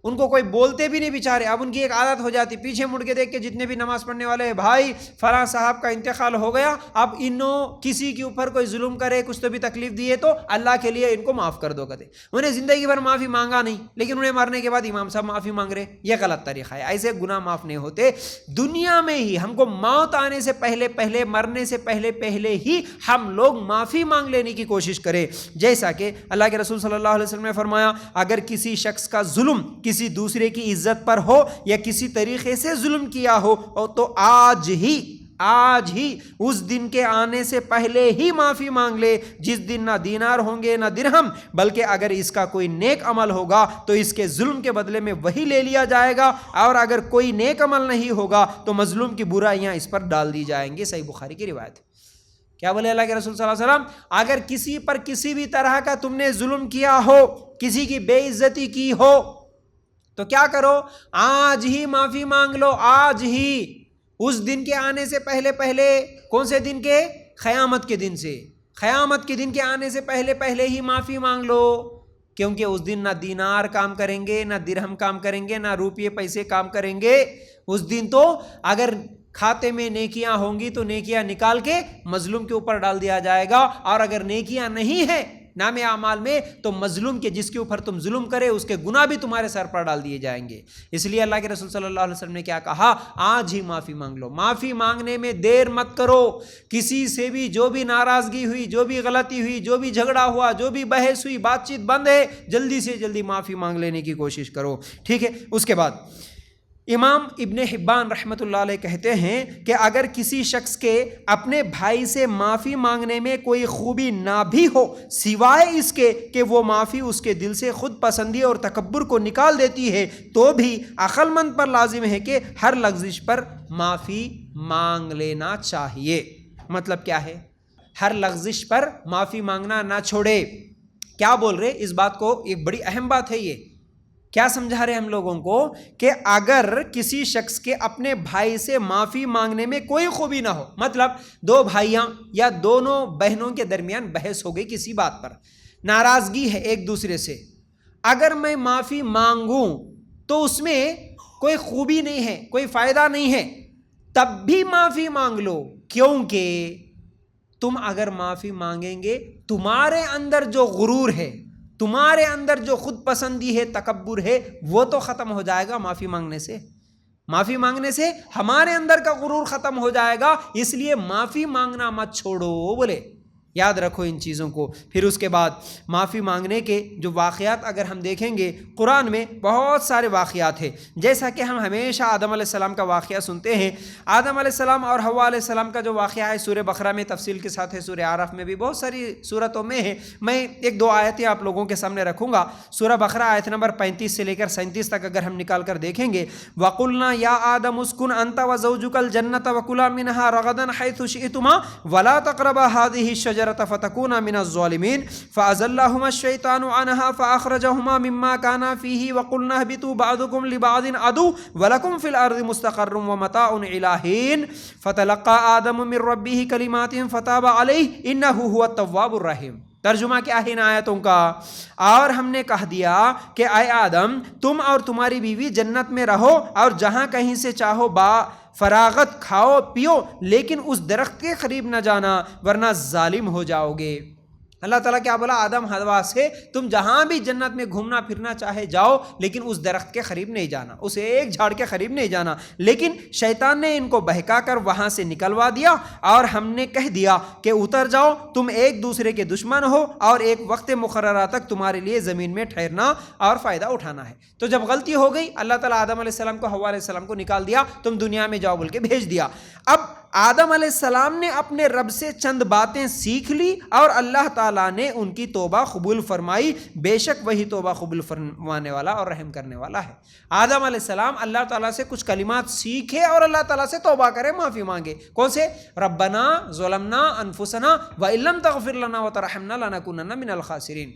ان کو کوئی بولتے بھی نہیں بیچارے، اب ان کی ایک عادت ہو جاتی، پیچھے مڑ کے دیکھ کے جتنے بھی نماز پڑھنے والے ہیں، بھائی فلاں صاحب کا انتقال ہو گیا، اب انہوں کسی کے اوپر کوئی ظلم کرے، کچھ تو بھی تکلیف دیے تو اللہ کے لیے ان کو معاف کر دو کہتے۔ انہیں زندگی بھر معافی مانگا نہیں، لیکن انہیں مرنے کے بعد امام صاحب معافی مانگ رہے، یہ غلط طریقہ ہے، ایسے گناہ معاف نہیں ہوتے۔ دنیا میں ہی ہم کو موت آنے سے پہلے مرنے سے پہلے ہی ہم لوگ معافی مانگ لینے کی کوشش کریں، جیسا کہ اللہ کے رسول صلی اللہ علیہ وسلم نے فرمایا، اگر کسی شخص کا ظلم کسی دوسرے کی عزت پر ہو یا کسی طریقے سے ظلم کیا ہو تو آج ہی اس دن کے آنے سے پہلے ہی معافی مانگ لے، جس دن نہ دینار ہوں گے نہ درہم، بلکہ اگر اس کا کوئی نیک عمل ہوگا تو اس کے ظلم کے بدلے میں وہی لے لیا جائے گا، اور اگر کوئی نیک عمل نہیں ہوگا تو مظلوم کی برائیاں اس پر ڈال دی جائیں گی۔ صحیح بخاری کی روایت۔ کیا بولے اللہ کے رسول صلی اللہ علیہ وسلم؟ اگر کسی پر کسی بھی طرح کا تم نے ظلم کیا ہو، کسی کی بے عزتی کی ہو، تو کیا کرو؟ آج ہی معافی مانگ لو، آج ہی، اس دن کے آنے سے پہلے۔ کون سے دن کے؟ قیامت کے دن سے، قیامت کے دن کے آنے سے پہلے ہی معافی مانگ لو، کیونکہ اس دن نہ دینار کام کریں گے، نہ درہم کام کریں گے، نہ روپیے پیسے کام کریں گے۔ اس دن تو اگر کھاتے میں نیکیاں ہوں گی تو نیکیاں نکال کے مظلوم کے اوپر ڈال دیا جائے گا، اور اگر نیکیاں نہیں ہیں نام اعمال میں تو مظلوم کے جس کے اوپر تم ظلم کرے اس کے گناہ بھی تمہارے سر پر ڈال دیے جائیں گے۔ اس لیے اللہ کے رسول صلی اللہ علیہ وسلم نے کیا کہا؟ آج ہی معافی مانگ لو، معافی مانگنے میں دیر مت کرو۔ کسی سے بھی جو بھی ناراضگی ہوئی، جو بھی غلطی ہوئی، جو بھی جھگڑا ہوا، جو بھی بحث ہوئی، بات چیت بند ہے، جلدی سے جلدی معافی مانگ لینے کی کوشش کرو، ٹھیک ہے؟ اس کے بعد امام ابن حبان رحمۃ اللہ علیہ کہتے ہیں کہ اگر کسی شخص کے اپنے بھائی سے معافی مانگنے میں کوئی خوبی نہ بھی ہو سوائے اس کے کہ وہ معافی اس کے دل سے خود پسندی اور تکبر کو نکال دیتی ہے، تو بھی عقل مند پر لازم ہے کہ ہر لغزش پر معافی مانگ لینا چاہیے۔ مطلب کیا ہے؟ ہر لغزش پر معافی مانگنا نہ چھوڑے۔ کیا بول رہے اس بات کو؟ ایک بڑی اہم بات ہے یہ۔ کیا سمجھا رہے ہم لوگوں کو کہ اگر کسی شخص کے اپنے بھائی سے معافی مانگنے میں کوئی خوبی نہ ہو، مطلب دو بھائیاں یا دونوں بہنوں کے درمیان بحث ہو گئی کسی بات پر، ناراضگی ہے ایک دوسرے سے، اگر میں معافی مانگوں تو اس میں کوئی خوبی نہیں ہے، کوئی فائدہ نہیں ہے، تب بھی معافی مانگ لو، کیونکہ تم اگر معافی مانگیں گے تمہارے اندر جو غرور ہے، تمہارے اندر جو خود پسندی ہے، تکبر ہے، وہ تو ختم ہو جائے گا معافی مانگنے سے۔ معافی مانگنے سے ہمارے اندر کا غرور ختم ہو جائے گا، اس لیے معافی مانگنا مت چھوڑو بولے۔ یاد رکھو ان چیزوں کو۔ پھر اس کے بعد معافی مانگنے کے جو واقعات اگر ہم دیکھیں گے قرآن میں بہت سارے واقعات ہیں، جیسا کہ ہم ہمیشہ آدم علیہ السلام کا واقعہ سنتے ہیں۔ آدم علیہ السلام اور حوا علیہ السلام کا جو واقعہ ہے سورہ بقرہ میں تفصیل کے ساتھ ہے، سورہ اعراف میں بھی بہت ساری صورتوں میں ہے۔ میں ایک دو آیتیں آپ لوگوں کے سامنے رکھوں گا۔ سورہ بقرہ آیت نمبر 35 سے لے کر 37 تک اگر ہم نکال کر دیکھیں گے، وَقُلْنَا يَا آدَمُ اسْكُنْ أَنْتَ وَزَوْجُكَ الْجَنَّةَ وَكُلَا مِنْهَا رَغَدًا حَيْثُ شِئْتُمَا وَلَا تَقْرَبَا هَٰذِهِ الشَّجَرَةَ فتكونا من الظالمين فأزلهما الشيطان عنها فأخرجهما مما كانا فيه وقلنا اهبطوا بعضكم لبعض عدو ولكم في الأرض مستقر ومتاع إلى حين فتلقى آدم من ربه كلمات فتاب عليه إنه هو التواب الرحيم۔ ترجمہ کیا ہے ان آیتوں کا؟ اور ہم نے کہہ دیا کہ اے آدم تم اور تمہاری بیوی جنت میں رہو اور جہاں کہیں سے چاہو فراغت کھاؤ پیو، لیکن اس درخت کے قریب نہ جانا ورنہ ظالم ہو جاؤ گے۔ اللہ تعالیٰ کیا بولا؟ آدم حوا سے تم جہاں بھی جنت میں گھومنا پھرنا چاہے جاؤ، لیکن اس درخت کے قریب نہیں جانا، اس ایک جھاڑ کے قریب نہیں جانا۔ لیکن شیطان نے ان کو بہکا کر وہاں سے نکلوا دیا اور ہم نے کہہ دیا کہ اتر جاؤ، تم ایک دوسرے کے دشمن ہو اور ایک وقت مقررہ تک تمہارے لیے زمین میں ٹھہرنا اور فائدہ اٹھانا ہے۔ تو جب غلطی ہو گئی اللہ تعالیٰ آدم علیہ السلام کو حوا علیہ السلام کو نکال دیا، تم دنیا میں جاؤ بول کے بھیج دیا۔ اب آدم علیہ السلام نے اپنے رب سے چند باتیں سیکھ لی اور اللہ تعالیٰ نے ان کی توبہ قبول فرمائی، بے شک وہی توبہ قبول فرمانے والا اور رحم کرنے والا ہے۔ آدم علیہ السلام اللہ تعالیٰ سے کچھ کلمات سیکھے اور اللہ تعالیٰ سے توبہ کرے، معافی مانگے۔ کون سے؟ ربنا ظلمنا انفسنا وان لم تغفر لنا وترحمنا لنکونن من الخاسرین۔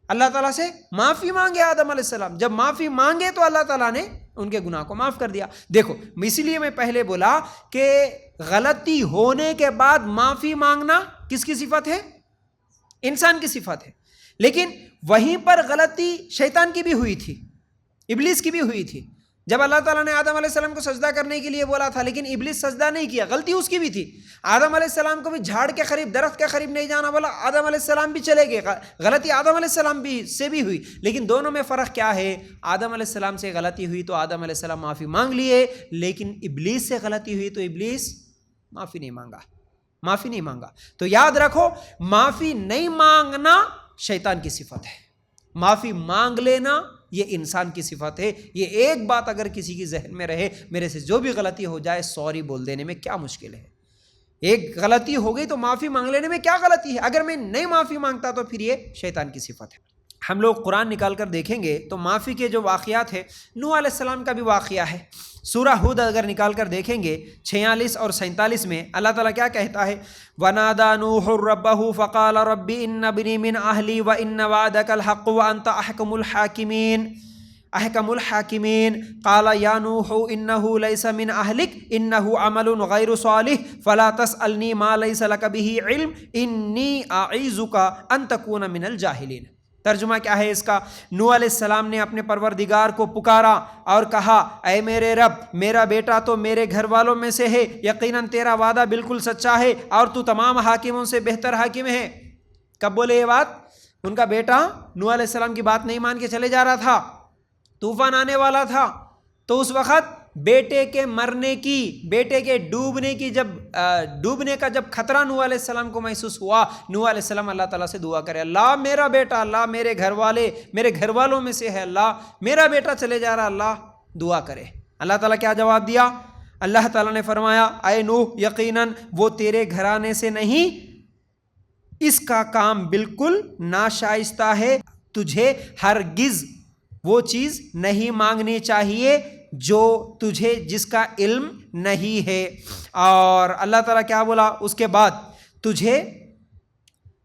اللہ تعالیٰ سے معافی مانگے آدم علیہ السلام، جب معافی مانگے تو اللہ تعالیٰ نے ان کے گناہ کو معاف کر دیا۔ دیکھو اسی لیے میں پہلے بولا کہ غلطی ہونے کے بعد معافی مانگنا کس کی صفت ہے؟ انسان کی صفت ہے، لیکن وہیں پر غلطی شیطان کی بھی ہوئی تھی، ابلیس کی بھی ہوئی تھی۔ جب اللہ تعالیٰ نے آدم علیہ السلام کو سجدہ کرنے کے لیے بولا تھا لیکن ابلیس سجدہ نہیں کیا، غلطی اس کی بھی تھی۔ آدم علیہ السلام کو بھی جھاڑ کے قریب، درخت کے قریب نہیں جانا بولا، آدم علیہ السلام بھی چلے گئے، غلطی آدم علیہ السلام سے بھی ہوئی۔ لیکن دونوں میں فرق کیا ہے؟ آدم علیہ السلام سے غلطی ہوئی تو آدم علیہ السلام معافی مانگ لیے، لیکن ابلیس سے غلطی ہوئی تو ابلیس معافی نہیں مانگا۔ تو یاد رکھو معافی نہیں مانگنا شیطان کی صفت ہے، معافی مانگ لینا یہ انسان کی صفت ہے۔ یہ ایک بات اگر کسی کی ذہن میں رہے، میرے سے جو بھی غلطی ہو جائے سوری بول دینے میں کیا مشکل ہے؟ ایک غلطی ہو گئی تو معافی مانگ لینے میں کیا غلطی ہے؟ اگر میں نہیں معافی مانگتا تو پھر یہ شیطان کی صفت ہے۔ ہم لوگ قرآن نکال کر دیکھیں گے تو معافی کے جو واقعات ہیں، نوح علیہ السلام کا بھی واقعہ ہے۔ سورہ ہود اگر نکال کر دیکھیں گے 46 اور 47 میں اللہ تعالیٰ کیا کہتا ہے؟ وَنَادَى نُوحٌ رَبَّهُ فَقَالَ رَبِّ إِنَّ ابْنِي مِنْ أَهْلِي وَإِنَّ وَعْدَكَ الْحَقُّ وَأَنْتَ أَحْكَمُ الْحَاكِمِينَ قَالَ يَا نُوحُ إِنَّهُ لَيْسَ مِنْ أَهْلِكَ إِنَّهُ عَمَلٌ غَيْرُ صَالِحٍ فَلَا تَسْأَلْنِي مَا لَيْسَ لَكَ بِهِ عِلْمٌ إِنِّي أَعِظُكَ أَن تَكُونَ مِنَ الْجَاهِلِينَ۔ ترجمہ کیا ہے اس کا؟ نوح علیہ السلام نے اپنے پروردگار کو پکارا اور کہا اے میرے رب، میرا بیٹا تو میرے گھر والوں میں سے ہے، یقیناً تیرا وعدہ بالکل سچا ہے اور تو تمام حاکموں سے بہتر حاکم ہے۔ کب بولے یہ بات؟ ان کا بیٹا نوح علیہ السلام کی بات نہیں مان کے چلے جا رہا تھا، طوفان آنے والا تھا، تو اس وقت بیٹے کے مرنے کی، بیٹے کے ڈوبنے کا جب خطرہ نوح علیہ السلام کو محسوس ہوا، نوح علیہ السلام اللہ تعالیٰ سے دعا کرے، اللہ میرا بیٹا، اللہ میرے گھر والوں میں سے ہے، اللہ میرا بیٹا چلے جا رہا، اللہ دعا کرے۔ اللہ تعالیٰ کیا جواب دیا؟ اللہ تعالیٰ نے فرمایا اے نوح یقیناً وہ تیرے گھرانے سے نہیں، اس کا کام بالکل ناشائستہ ہے، تجھے ہرگز وہ چیز نہیں مانگنی چاہیے جو تجھے جس کا علم نہیں ہے۔ اور اللہ تعالیٰ کیا بولا اس کے بعد؟ تجھے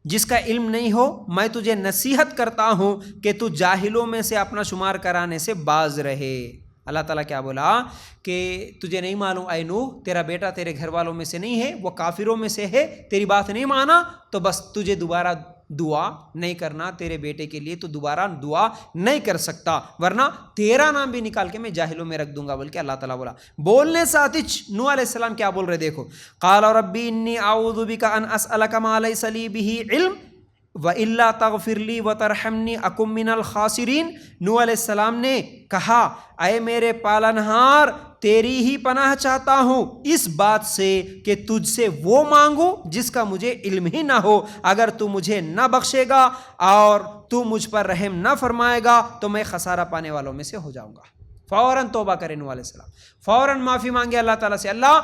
جس کا علم نہیں ہو میں تجھے نصیحت کرتا ہوں کہ تو جاہلوں میں سے اپنا شمار کرانے سے باز رہے۔ اللہ تعالیٰ کیا بولا کہ تجھے نہیں معلوم اے نوح تیرا بیٹا تیرے گھر والوں میں سے نہیں ہے، وہ کافروں میں سے ہے، تیری بات نہیں مانا تو بس تجھے دوبارہ دعا نہیں کرنا، تیرے بیٹے کے لیے تو دوبارہ دعا نہیں کر سکتا، ورنہ تیرا نام بھی نکال کے میں جاہلوں میں رکھ دوں گا، بلکہ اللہ تعالیٰ بولا۔ بولنے ساتھ نوح علیہ السلام کیا بول رہے دیکھو، قال ربی انی اعوذ بک ان اسألک ما لیس لی بہ علم وَإِلَّا تَغْفِرْ لِي وَتَرْحَمْنِي أَكُن مِّنَ الْخَاسِرِينَ۔ نوح علیہ السلام نے کہا اے میرے پالنہار تیری ہی پناہ چاہتا ہوں اس بات سے کہ تجھ سے وہ مانگوں جس کا مجھے علم ہی نہ ہو، اگر تو مجھے نہ بخشے گا اور تو مجھ پر رحم نہ فرمائے گا تو میں خسارہ پانے والوں میں سے ہو جاؤں گا۔ فوراً توبہ کرے نوح علیہ السلام، فوراً معافی مانگے اللہ تعالیٰ سے، اللہ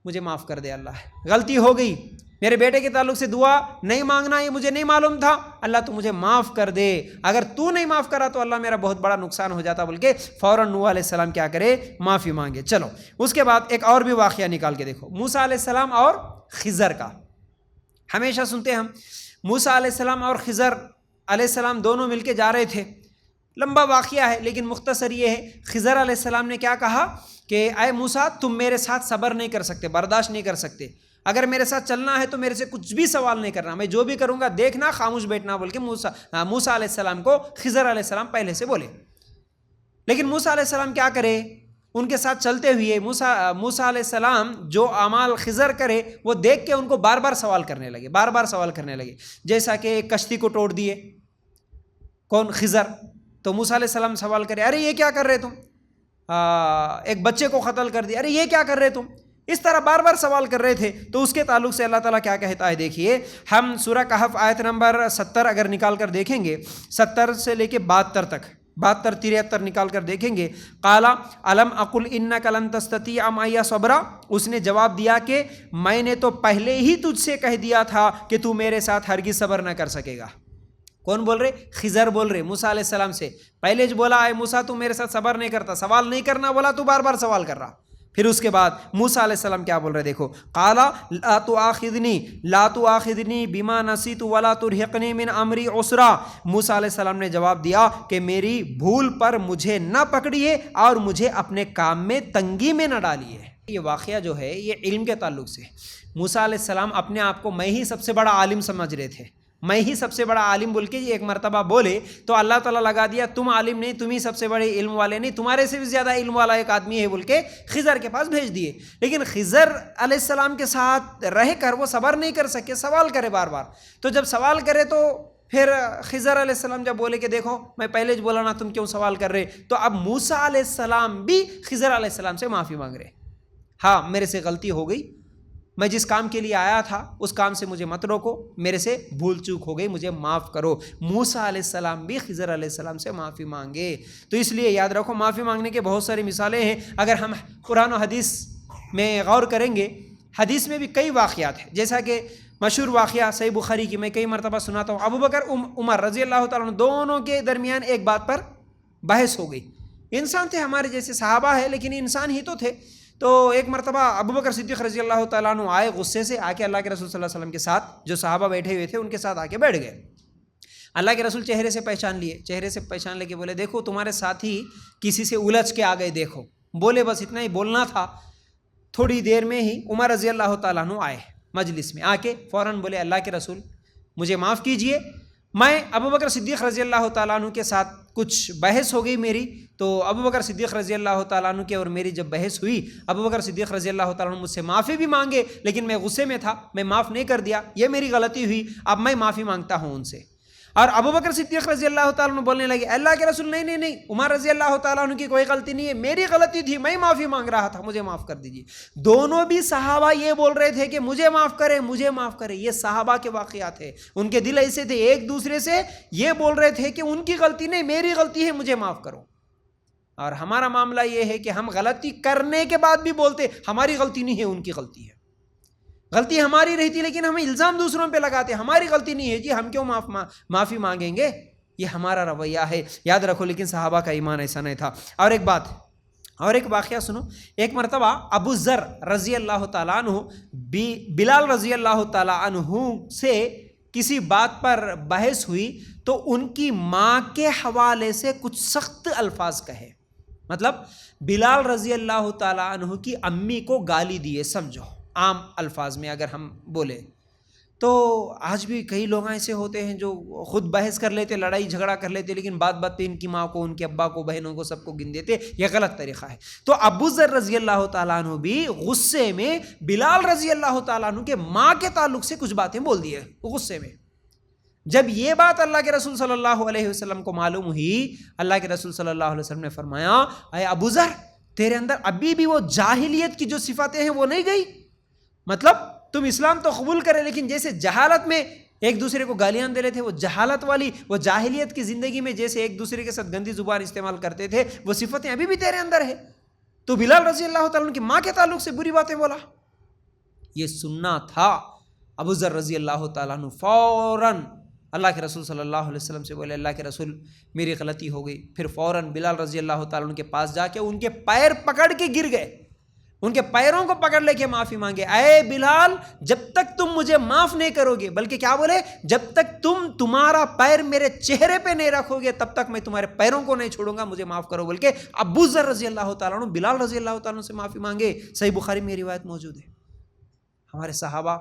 مجھے معاف کر دے، اللہ غلطی ہو گئی، میرے بیٹے کے تعلق سے دعا نہیں مانگنا یہ مجھے نہیں معلوم تھا، اللہ تو مجھے معاف کر دے، اگر تو نہیں معاف کرا تو اللہ میرا بہت بڑا نقصان ہو جاتا، بلکہ فوراً نوح علیہ السلام کیا کرے؟ معافی مانگے۔ چلو اس کے بعد ایک اور بھی واقعہ نکال کے دیکھو، موسیٰ علیہ السلام اور خضر کا۔ ہمیشہ سنتے ہیں ہم موسیٰ علیہ السلام اور خضر علیہ السلام دونوں مل کے جا رہے تھے، لمبا واقعہ ہے لیکن مختصر یہ ہے، خضر علیہ السلام نے کیا کہا کہ اے موسیٰ تم میرے ساتھ صبر نہیں کر سکتے، برداشت نہیں کر سکتے، اگر میرے ساتھ چلنا ہے تو میرے سے کچھ بھی سوال نہیں کرنا، میں جو بھی کروں گا دیکھنا، خاموش بیٹھنا، بول کے موسیٰ علیہ السلام کو خضر علیہ السلام پہلے سے بولے۔ لیکن موسیٰ علیہ السلام کیا کرے؟ ان کے ساتھ چلتے ہوئے موسیٰ علیہ السلام جو اعمال خضر کرے وہ دیکھ کے ان کو بار بار سوال کرنے لگے، جیسا کہ ایک کشتی کو توڑ دیے، کون؟ خضر۔ تو موسیٰ علیہ السلام سوال کرے ارے یہ کیا کر رہے تم؟ ایک بچے کو قتل کر دیا، ارے یہ کیا کر رہے تم؟ اس طرح بار بار سوال کر رہے تھے۔ تو اس کے تعلق سے اللہ تعالیٰ کیا کہتا ہے دیکھیے، ہم سورہ کہف آیت نمبر 70 اگر نکال کر دیکھیں گے، 70 سے لے کے 72 تک، 72 73 نکال کر دیکھیں گے، قال الم اقل انک لن تستطیع معی صبرا، اس نے جواب دیا کہ میں نے تو پہلے ہی تجھ سے کہہ دیا تھا کہ تو میرے ساتھ ہرگز صبر نہ کر سکے گا۔ کون بول رہے؟ خضر بول رہے موسیٰ علیہ السلام سے، پہلے جو بولا اے موسیٰ تو میرے ساتھ صبر نہیں کرتا، سوال نہیں کرنا بولا، تو بار بار سوال کر رہا۔ پھر اس کے بعد موسیٰ علیہ السلام کیا بول رہے دیکھو، قال لا تؤاخذنی بما نسیت ولا ترہقنی من امری عسرا، موسیٰ علیہ السلام نے جواب دیا کہ میری بھول پر مجھے نہ پکڑیے اور مجھے اپنے کام میں تنگی میں نہ ڈالیے۔ یہ واقعہ جو ہے یہ علم کے تعلق سے، موسیٰ علیہ السلام اپنے آپ کو میں ہی سب سے بڑا عالم سمجھ رہے تھے، میں ہی سب سے بڑا عالم بول کے ایک مرتبہ بولے تو اللہ تعالیٰ لگا دیا تم عالم نہیں، تم ہی سب سے بڑے علم والے نہیں، تمہارے سے بھی زیادہ علم والا ایک آدمی ہے بول کے خضر کے پاس بھیج دیے۔ لیکن خضر علیہ السلام کے ساتھ رہ کر وہ صبر نہیں کر سکے، سوال کرے بار بار۔ تو جب سوال کرے تو پھر خضر علیہ السلام جب بولے کہ دیکھو میں پہلے جو بولا نا تم کیوں سوال کر رہے، تو اب موسیٰ علیہ السلام بھی خضر علیہ السلام سے معافی مانگ رہے، ہاں میرے سے غلطی ہو گئی، میں جس کام کے لیے آیا تھا اس کام سے مجھے مت روکو، میرے سے بھول چوک ہو گئی، مجھے معاف کرو۔ موسیٰ علیہ السلام بھی خضر علیہ السلام سے معافی مانگے۔ تو اس لیے یاد رکھو معافی مانگنے کے بہت ساری مثالیں ہیں، اگر ہم قرآن و حدیث میں غور کریں گے، حدیث میں بھی کئی واقعات ہیں، جیسا کہ مشہور واقعہ صحیح بخاری کی میں کئی مرتبہ سناتا ہوں، ابو بکر عمر رضی اللہ تعالیٰ عنہ دونوں کے درمیان ایک بات پر بحث ہو گئی۔ انسان تھے ہمارے جیسے، صحابہ ہے لیکن انسان ہی تو تھے۔ تو ایک مرتبہ ابو بکر صدیق رضی اللہ تعالیٰ عنہ آئے غصے سے، آ کے اللہ کے رسول صلی اللہ علیہ وسلم کے ساتھ جو صحابہ بیٹھے ہوئے تھے ان کے ساتھ آ کے بیٹھ گئے۔ اللہ کے رسول چہرے سے پہچان لے کے بولے دیکھو تمہارے ساتھی کسی سے الجھ کے آ گئے، دیکھو بولے، بس اتنا ہی بولنا تھا۔ تھوڑی دیر میں ہی عمر رضی اللہ تعالیٰ عنہ آئے مجلس میں، آ کے فوراً بولے اللہ کے رسول مجھے معاف کیجئے، میں ابو بکر صدیق رضی اللہ تعالیٰ عنہ کے ساتھ کچھ بحث ہو گئی میری، تو ابو بکر صدیق رضی اللہ تعالیٰ عنہ کے اور میری جب بحث ہوئی، ابو بکر صدیق رضی اللہ تعالیٰ عنہ مجھ سے معافی بھی مانگے، لیکن میں غصے میں تھا، میں معاف نہیں کر دیا، یہ میری غلطی ہوئی، اب میں معافی مانگتا ہوں ان سے۔ اور ابو بکر صدیق رضی اللہ تعالیٰ عنہ بولنے لگے اللہ کے رسول نہیں، عمر رضی اللہ تعالیٰ عنہ کی کوئی غلطی نہیں ہے، میری غلطی تھی، میں معافی مانگ رہا تھا، مجھے معاف کر دیجیے۔ دونوں بھی صحابہ یہ بول رہے تھے کہ مجھے معاف کرے، یہ صحابہ کے واقعات ہیں، ان کے دل ایسے تھے، ایک دوسرے سے یہ بول رہے تھے کہ ان کی غلطی نہیں، میری غلطی ہے، مجھے معاف کرو۔ اور ہمارا معاملہ یہ ہے کہ ہم غلطی کرنے کے بعد بھی بولتے ہماری غلطی نہیں ہے، ان کی غلطی ہے، غلطی ہماری رہتی لیکن ہم الزام دوسروں پہ لگاتے ہماری غلطی نہیں ہے جی، ہم کیوں معافی مانگیں گے، یہ ہمارا رویہ ہے، یاد رکھو۔ لیکن صحابہ کا ایمان ایسا نہیں تھا۔ اور ایک بات، اور ایک واقعہ سنو، ایک مرتبہ ابو ذر رضی اللہ تعالیٰ عنہ بلال رضی اللہ تعالیٰ عنہ سے کسی بات پر بحث ہوئی تو ان کی ماں کے حوالے سے کچھ سخت الفاظ کہے، مطلب بلال رضی اللہ تعالیٰ عنہ کی امی کو گالی دیے، سمجھو عام الفاظ میں اگر ہم بولیں تو آج بھی کئی لوگ ایسے ہوتے ہیں جو خود بحث کر لیتے، لڑائی جھگڑا کر لیتے، لیکن بات بات پہ ان کی ماں کو، ان کے ابا کو، بہنوں کو، سب کو گن دیتے، یہ غلط طریقہ ہے۔ تو ابو ذر رضی اللہ تعالیٰ عنہ بھی غصے میں بلال رضی اللہ تعالیٰ عنہ کے ماں کے تعلق سے کچھ باتیں بول دیے غصے میں۔ جب یہ بات اللہ کے رسول صلی اللہ علیہ وسلم کو معلوم ہوئی، اللہ کے رسول صلی اللہ علیہ وسلم نے فرمایا، اے ابو ذر، تیرے اندر ابھی بھی وہ جاہلیت کی جو صفاتیں ہیں وہ نہیں گئی؟ مطلب تم اسلام تو قبول کرے لیکن جیسے جہالت میں ایک دوسرے کو گالیاں دے رہے تھے، وہ جہالت والی، وہ جاہلیت کی زندگی میں جیسے ایک دوسرے کے ساتھ گندی زبان استعمال کرتے تھے، وہ صفتیں ابھی بھی تیرے اندر ہے۔ تو بلال رضی اللہ تعالیٰ عنہ کی ماں کے تعلق سے بری باتیں بولا۔ یہ سننا تھا۔ ابو ذر رضی اللہ تعالیٰ عنہ فوراً اللہ کے رسول صلی اللہ علیہ وسلم سے بولے، اللہ کے رسول میری غلطی ہو گئی۔ پھر فوراً بلال رضی اللہ تعالیٰ عنہ کے پاس جا کے ان کے پیر پکڑ کے گر گئے، ان کے پیروں کو پکڑ لے کے معافی مانگے، اے بلال، جب تک تم مجھے معاف نہیں کرو گے، بلکہ کیا بولے، جب تک تمہارا پیر میرے چہرے پہ نہیں رکھو گے تب تک میں تمہارے پیروں کو نہیں چھوڑوں گا، مجھے معاف کرو۔ بلکہ ابو ذر رضی اللہ تعالیٰ عنہ بلال رضی اللہ تعالیٰ عنہ سے معافی مانگے۔ صحیح بخاری میں روایت موجود ہے۔ ہمارے صحابہ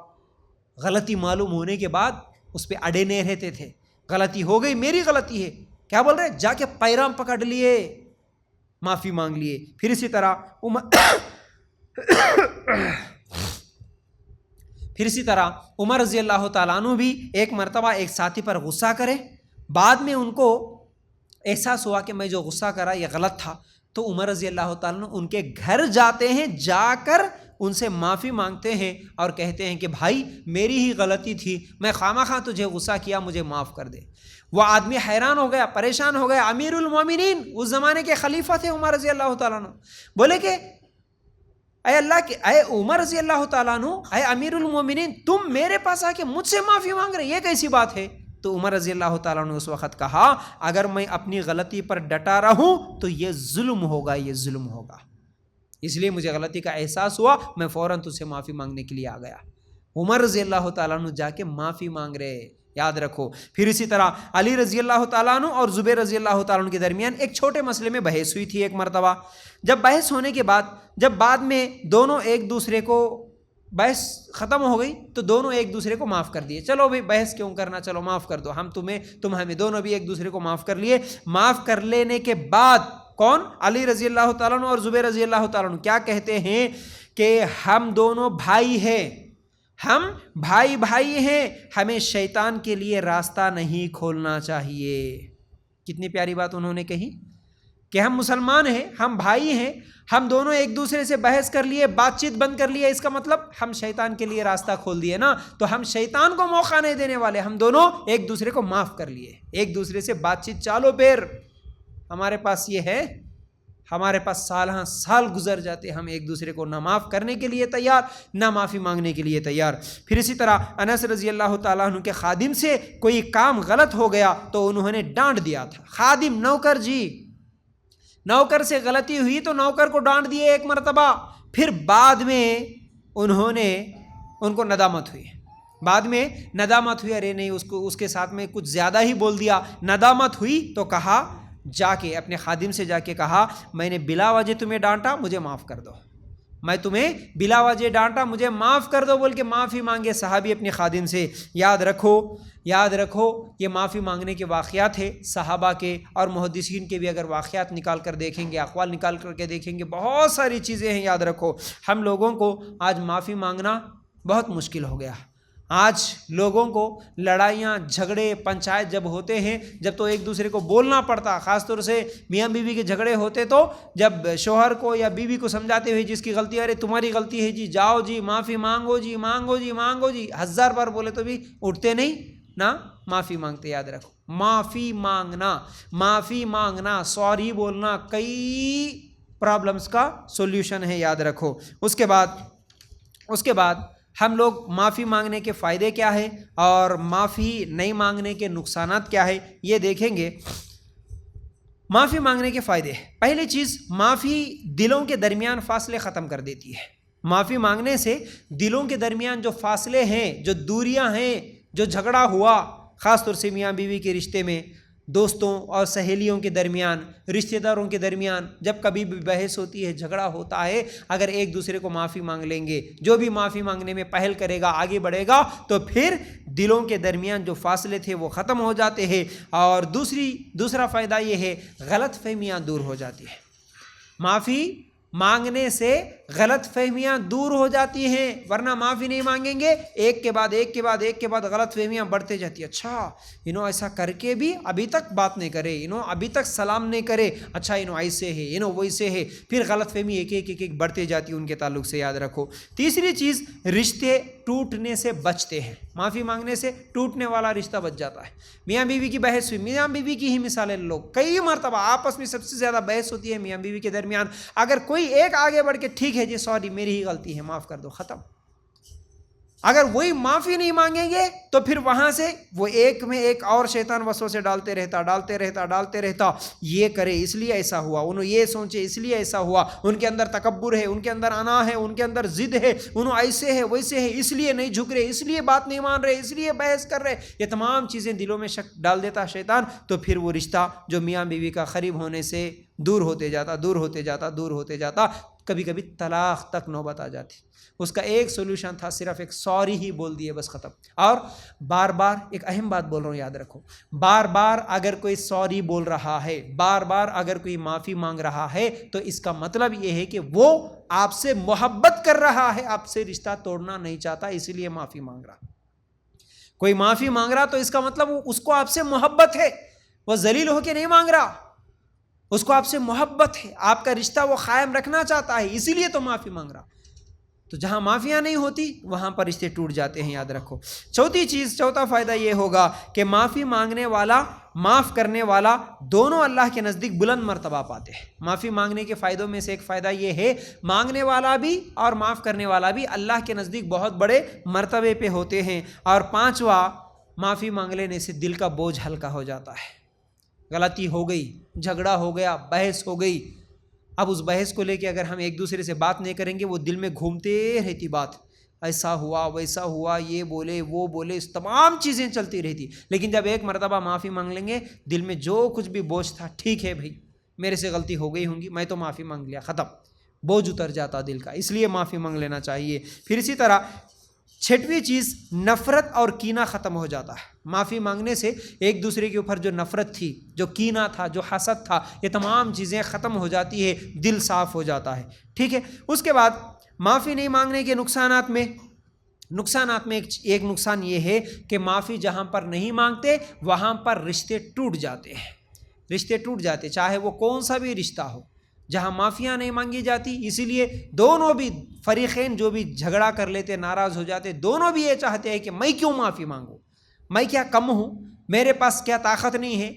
غلطی معلوم ہونے کے بعد اس پہ اڑے نہیں رہتے تھے، غلطی ہو گئی، میری غلطی ہے، کیا بول رہے، جا کے پیراں پکڑ لیے، معافی مانگ لیے۔ پھر اسی طرح عمر رضی اللہ تعالیٰ عنہ بھی ایک مرتبہ ایک ساتھی پر غصہ کرے، بعد میں ان کو احساس ہوا کہ میں جو غصہ کرا یہ غلط تھا، تو عمر رضی اللہ تعالیٰ عنہ ان کے گھر جاتے ہیں، جا کر ان سے معافی مانگتے ہیں اور کہتے ہیں کہ بھائی میری ہی غلطی تھی، میں خواہ تجھے غصہ کیا، مجھے معاف کر دے۔ وہ آدمی حیران ہو گیا، پریشان ہو گیا۔ امیر المومنین اس زمانے کے خلیفہ تھے عمر رضی اللہ تعالیٰ عنہ، بولے کہ اے عمر رضی اللہ تعالیٰ عنہ، اے امیر المومنین، تم میرے پاس آ کے مجھ سے معافی مانگ رہے، یہ کیسی بات ہے؟ تو عمر رضی اللہ تعالیٰ عنہ اس وقت کہا، اگر میں اپنی غلطی پر ڈٹا رہوں تو یہ ظلم ہوگا، یہ ظلم ہوگا، اس لیے مجھے غلطی کا احساس ہوا، میں فوراً تجھ سے معافی مانگنے کے لیے آ گیا۔ عمر رضی اللہ تعالیٰ عنہ جا کے معافی مانگ رہے، یاد رکھو۔ پھر اسی طرح علی رضی اللہ تعالیٰ عنہ اور زبیر رضی اللہ تعالیٰ عنہ کے درمیان ایک چھوٹے مسئلے میں بحث ہوئی تھی ایک مرتبہ۔ جب بحث ہونے کے بعد، جب بعد میں دونوں ایک دوسرے کو، بحث ختم ہو گئی تو دونوں ایک دوسرے کو معاف کر دیے، چلو بھائی بحث کیوں کرنا، چلو معاف کر دو، ہم تمہیں، تم ہمیں، دونوں بھی ایک دوسرے کو معاف کر لیے۔ معاف کر لینے کے بعد کون؟ علی رضی اللہ تعالیٰ عنہ اور زبیر رضی اللہ تعالیٰ عنہ کیا کہتے ہیں کہ ہم دونوں بھائی ہیں، ہم بھائی ہیں، ہمیں شیطان کے لیے راستہ نہیں کھولنا چاہیے۔ کتنی پیاری بات انہوں نے کہی کہ ہم مسلمان ہیں، ہم بھائی ہیں، ہم دونوں ایک دوسرے سے بحث کر لیے، بات چیت بند کر لیے، اس کا مطلب ہم شیطان کے لیے راستہ کھول دیے نا، تو ہم شیطان کو موقع نہیں دینے والے، ہم دونوں ایک دوسرے کو معاف کر لیے، ایک دوسرے سے بات چیت چالو پیر۔ ہمارے پاس یہ ہے، ہمارے پاس سالہ سال گزر جاتے، ہم ایک دوسرے کو نہ معاف کرنے کے لیے تیار، نہ معافی مانگنے کے لیے تیار۔ پھر اسی طرح انس رضی اللہ تعالیٰ عنہ کے خادم سے کوئی کام غلط ہو گیا تو انہوں نے ڈانٹ دیا تھا، خادم، نوکر جی، نوکر سے غلطی ہوئی تو نوکر کو ڈانٹ دیے ایک مرتبہ، پھر بعد میں انہوں نے، ان کو ندامت ہوئی، بعد میں ندامت ہوئی، ارے نہیں، اس کے ساتھ میں کچھ زیادہ ہی بول دیا، ندامت ہوئی تو کہا، جا کے اپنے خادم سے جا کے کہا، میں نے بلا وجہ تمہیں ڈانٹا، مجھے معاف کر دو، میں تمہیں بلا وجہ ڈانٹا، مجھے معاف کر دو، بول کے معافی مانگے صحابی اپنے خادم سے۔ یاد رکھو یہ معافی مانگنے کے واقعات ہیں صحابہ کے، اور محدثین کے بھی اگر واقعات نکال کر دیکھیں گے، اقوال نکال کر کے دیکھیں گے، بہت ساری چیزیں ہیں۔ یاد رکھو، ہم لوگوں کو آج معافی مانگنا بہت مشکل ہو گیا۔ آج لوگوں کو لڑائیاں، جھگڑے، پنچایت جب ہوتے ہیں، جب تو ایک دوسرے کو بولنا پڑتا، خاص طور سے میاں بیوی کے جھگڑے ہوتے تو جب شوہر کو یا بیوی کو سمجھاتے ہوئے جس کی غلطی، ارے تمہاری غلطی ہے جی، جاؤ جی معافی مانگو جی، مانگو جی، مانگو جی، 1000 بار بولے تو بھی اٹھتے نہیں، نہ معافی مانگتے۔ یاد رکھو، معافی مانگنا سوری بولنا کئی پرابلمس کا سولوشن ہے، یاد رکھو۔ اس کے بعد ہم لوگ معافی مانگنے کے فائدے کیا ہے اور معافی نہیں مانگنے کے نقصانات کیا ہے یہ دیکھیں گے۔ معافی مانگنے کے فائدے، پہلی چیز، معافی دلوں کے درمیان فاصلے ختم کر دیتی ہے۔ معافی مانگنے سے دلوں کے درمیان جو فاصلے ہیں، جو دوریاں ہیں، جو جھگڑا ہوا، خاص طور سے میاں بیوی کے رشتے میں، دوستوں اور سہیلیوں کے درمیان، رشتہ داروں کے درمیان جب کبھی بھی بحث ہوتی ہے، جھگڑا ہوتا ہے، اگر ایک دوسرے کو معافی مانگ لیں گے، جو بھی معافی مانگنے میں پہل کرے گا، آگے بڑھے گا، تو پھر دلوں کے درمیان جو فاصلے تھے وہ ختم ہو جاتے ہیں۔ اور دوسرا فائدہ یہ ہے، غلط فہمیاں دور ہو جاتی ہیں۔ معافی مانگنے سے غلط فہمیاں دور ہو جاتی ہیں، ورنہ معافی نہیں مانگیں گے، ایک کے بعد غلط فہمیاں بڑھتے جاتی ہیں۔ اچھا ایسا کر کے بھی ابھی تک بات نہیں کرے، ابھی تک سلام نہیں کرے، اچھا ایسے ہے، ویسے ہے، پھر غلط فہمی ایک بڑھتے جاتی ہے ان کے تعلق سے، یاد رکھو۔ تیسری چیز، رشتے ٹوٹنے سے بچتے ہیں۔ معافی مانگنے سے ٹوٹنے والا رشتہ بچ جاتا ہے۔ میاں بیوی کی بحث ہوئی، میاں بیوی کی ہی مثالیں لو، کئی مرتبہ آپس میں سب سے زیادہ بحث ہوتی ہے میاں بیوی کے درمیان، اگر کوئی ایک آگے بڑھ کے ٹھیک ہے جی سوری میری ہی غلطی ہے معاف کر دو، ختم۔ اگر وہی معافی نہیں مانگیں گے تو پھر وہاں سے وہ ایک میں ایک اور شیطان وسوسے ڈالتے رہتا، یہ کرے اس لیے ایسا ہوا، انہوں یہ سوچے اس لیے ایسا ہوا، ان کے اندر تکبر ہے، ان کے اندر انا ہے، ان کے اندر ضد ہے، انہوں ایسے ہے ویسے ہے، اس لیے نہیں جھک رہے، اس لیے بات نہیں مان رہے، اس لیے بحث کر رہے، یہ تمام چیزیں دلوں میں شک ڈال دیتا شیطان، تو پھر وہ رشتہ جو میاں بیوی کا قریب ہونے سے دور ہوتے جاتا، کبھی کبھی طلاق تک نوبت آ جاتی۔ اس کا ایک سولوشن تھا، صرف ایک سوری ہی بول دیے بس، ختم۔ اور بار بار، ایک اہم بات بول رہا ہوں یاد رکھو، بار بار اگر کوئی سوری بول رہا ہے، بار بار اگر کوئی معافی مانگ رہا ہے، تو اس کا مطلب یہ ہے کہ وہ آپ سے محبت کر رہا ہے، آپ سے رشتہ توڑنا نہیں چاہتا، اسی لیے معافی مانگ رہا۔ کوئی معافی مانگ رہا تو اس کا مطلب اس کو آپ سے محبت ہے، وہ ذلیل ہو کے نہیں مانگ رہا، اس کو آپ سے محبت ہے، آپ کا رشتہ وہ قائم رکھنا چاہتا ہے، اسی لیے تو معافی مانگ رہا۔ تو جہاں معافیاں نہیں ہوتی وہاں پر رشتے ٹوٹ جاتے ہیں، یاد رکھو۔ چوتھا فائدہ یہ ہوگا کہ معافی مانگنے والا، معاف کرنے والا، دونوں اللہ کے نزدیک بلند مرتبہ پاتے ہیں۔ معافی مانگنے کے فائدوں میں سے ایک فائدہ یہ ہے، مانگنے والا بھی اور معاف کرنے والا بھی اللہ کے نزدیک بہت بڑے مرتبے پہ ہوتے ہیں۔ اور پانچواں، معافی مانگ لینے سے دل کا بوجھ ہلکا ہو جاتا ہے۔ غلطی ہو گئی، جھگڑا ہو گیا، بحث ہو گئی، اب اس بحث کو لے کے اگر ہم ایک دوسرے سے بات نہیں کریں گے، وہ دل میں گھومتے رہتی بات، ایسا ہوا ویسا ہوا، یہ بولے وہ بولے، اس تمام چیزیں چلتی رہتی۔ لیکن جب ایک مرتبہ معافی مانگ لیں گے، دل میں جو کچھ بھی بوجھ تھا، ٹھیک ہے بھائی میرے سے غلطی ہو گئی ہوگی، میں تو معافی مانگ لیا، ختم، بوجھ اتر جاتا دل کا، اس لیے معافی مانگ لینا چاہیے۔ پھر اسی طرح چھٹویں چیز، نفرت اور کینہ ختم ہو جاتا ہے۔ معافی مانگنے سے ایک دوسرے کے اوپر جو نفرت تھی، جو کینہ تھا، جو حسد تھا، یہ تمام چیزیں ختم ہو جاتی ہے، دل صاف ہو جاتا ہے، ٹھیک ہے۔ اس کے بعد معافی نہیں مانگنے کے نقصانات میں ایک نقصان یہ ہے کہ معافی جہاں پر نہیں مانگتے وہاں پر رشتے ٹوٹ جاتے، چاہے وہ کون سا بھی رشتہ ہو، جہاں معافیاں نہیں مانگی جاتی، اسی لیے دونوں بھی فریقین جو بھی جھگڑا کر لیتے، ناراض ہو جاتے، دونوں بھی یہ چاہتے ہیں کہ میں کیوں معافی مانگوں، میں کیا کم ہوں، میرے پاس کیا طاقت نہیں ہے،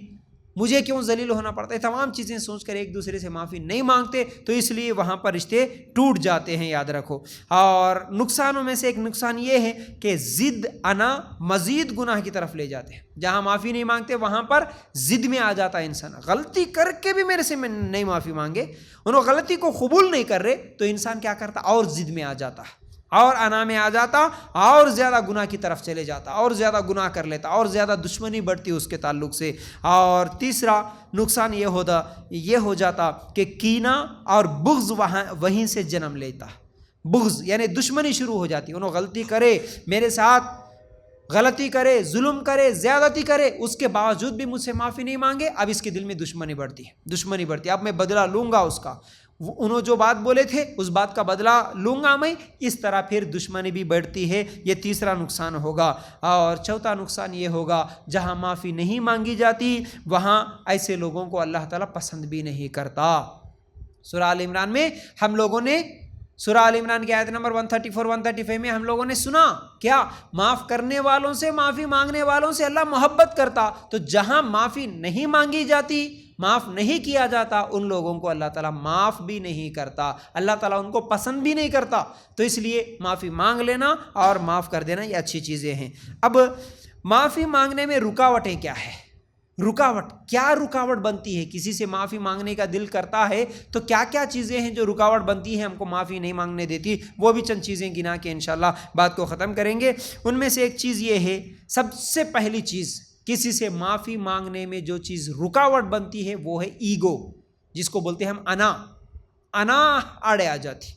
مجھے کیوں ذلیل ہونا پڑتا ہے، تمام چیزیں سوچ کر ایک دوسرے سے معافی نہیں مانگتے، تو اس لیے وہاں پر رشتے ٹوٹ جاتے ہیں، یاد رکھو۔ اور نقصانوں میں سے ایک نقصان یہ ہے کہ ضد انا مزید گناہ کی طرف لے جاتے ہیں۔ جہاں معافی نہیں مانگتے وہاں پر ضد میں آ جاتا ہے انسان، غلطی کر کے بھی میرے سے نہیں معافی مانگے، انہوں غلطی کو قبول نہیں کر رہے، تو انسان کیا کرتا، اور ضد میں آ جاتا ہے، اور انا میں آ جاتا، اور زیادہ گناہ کی طرف چلے جاتا، اور زیادہ گناہ کر لیتا، اور زیادہ دشمنی بڑھتی اس کے تعلق سے۔ اور تیسرا نقصان یہ ہو جاتا کہ کینہ اور بغض وہیں سے جنم لیتا، بغض یعنی دشمنی شروع ہو جاتی، انہوں غلطی کرے، میرے ساتھ غلطی کرے، ظلم کرے، زیادتی کرے، اس کے باوجود بھی مجھ سے معافی نہیں مانگے، اب اس کے دل میں دشمنی بڑھتی، اب میں بدلہ لوں گا اس کا، انہوں جو بات بولے تھے اس بات کا بدلہ لوں گا میں، اس طرح پھر دشمنی بھی بڑھتی ہے، یہ تیسرا نقصان ہوگا۔ اور چوتھا نقصان یہ ہوگا، جہاں معافی نہیں مانگی جاتی وہاں ایسے لوگوں کو اللہ تعالیٰ پسند بھی نہیں کرتا۔ سورہ آل عمران میں ہم لوگوں نے سورہ آل عمران کی آیت نمبر 134 135 میں ہم لوگوں نے سنا کیا؟ معاف کرنے والوں سے، معافی مانگنے والوں سے اللہ محبت کرتا. تو جہاں معافی نہیں مانگی جاتی، معاف نہیں کیا جاتا، ان لوگوں کو اللہ تعالیٰ معاف بھی نہیں کرتا، اللہ تعالیٰ ان کو پسند بھی نہیں کرتا. تو اس لیے معافی مانگ لینا اور معاف کر دینا یہ اچھی چیزیں ہیں. اب معافی مانگنے میں رکاوٹیں کیا ہے؟ کیا رکاوٹ بنتی ہے؟ کسی سے معافی مانگنے کا دل کرتا ہے تو کیا کیا چیزیں ہیں جو رکاوٹ بنتی ہیں، ہم کو معافی نہیں مانگنے دیتی؟ وہ بھی چند چیزیں گنا کے انشاءاللہ بات کو ختم کریں گے. ان میں سے ایک چیز یہ ہے، سب سے پہلی چیز کسی سے معافی مانگنے میں جو چیز رکاوٹ بنتی ہے وہ ہے ایگو، جس کو بولتے ہیں ہم انا آڑے آ جاتی،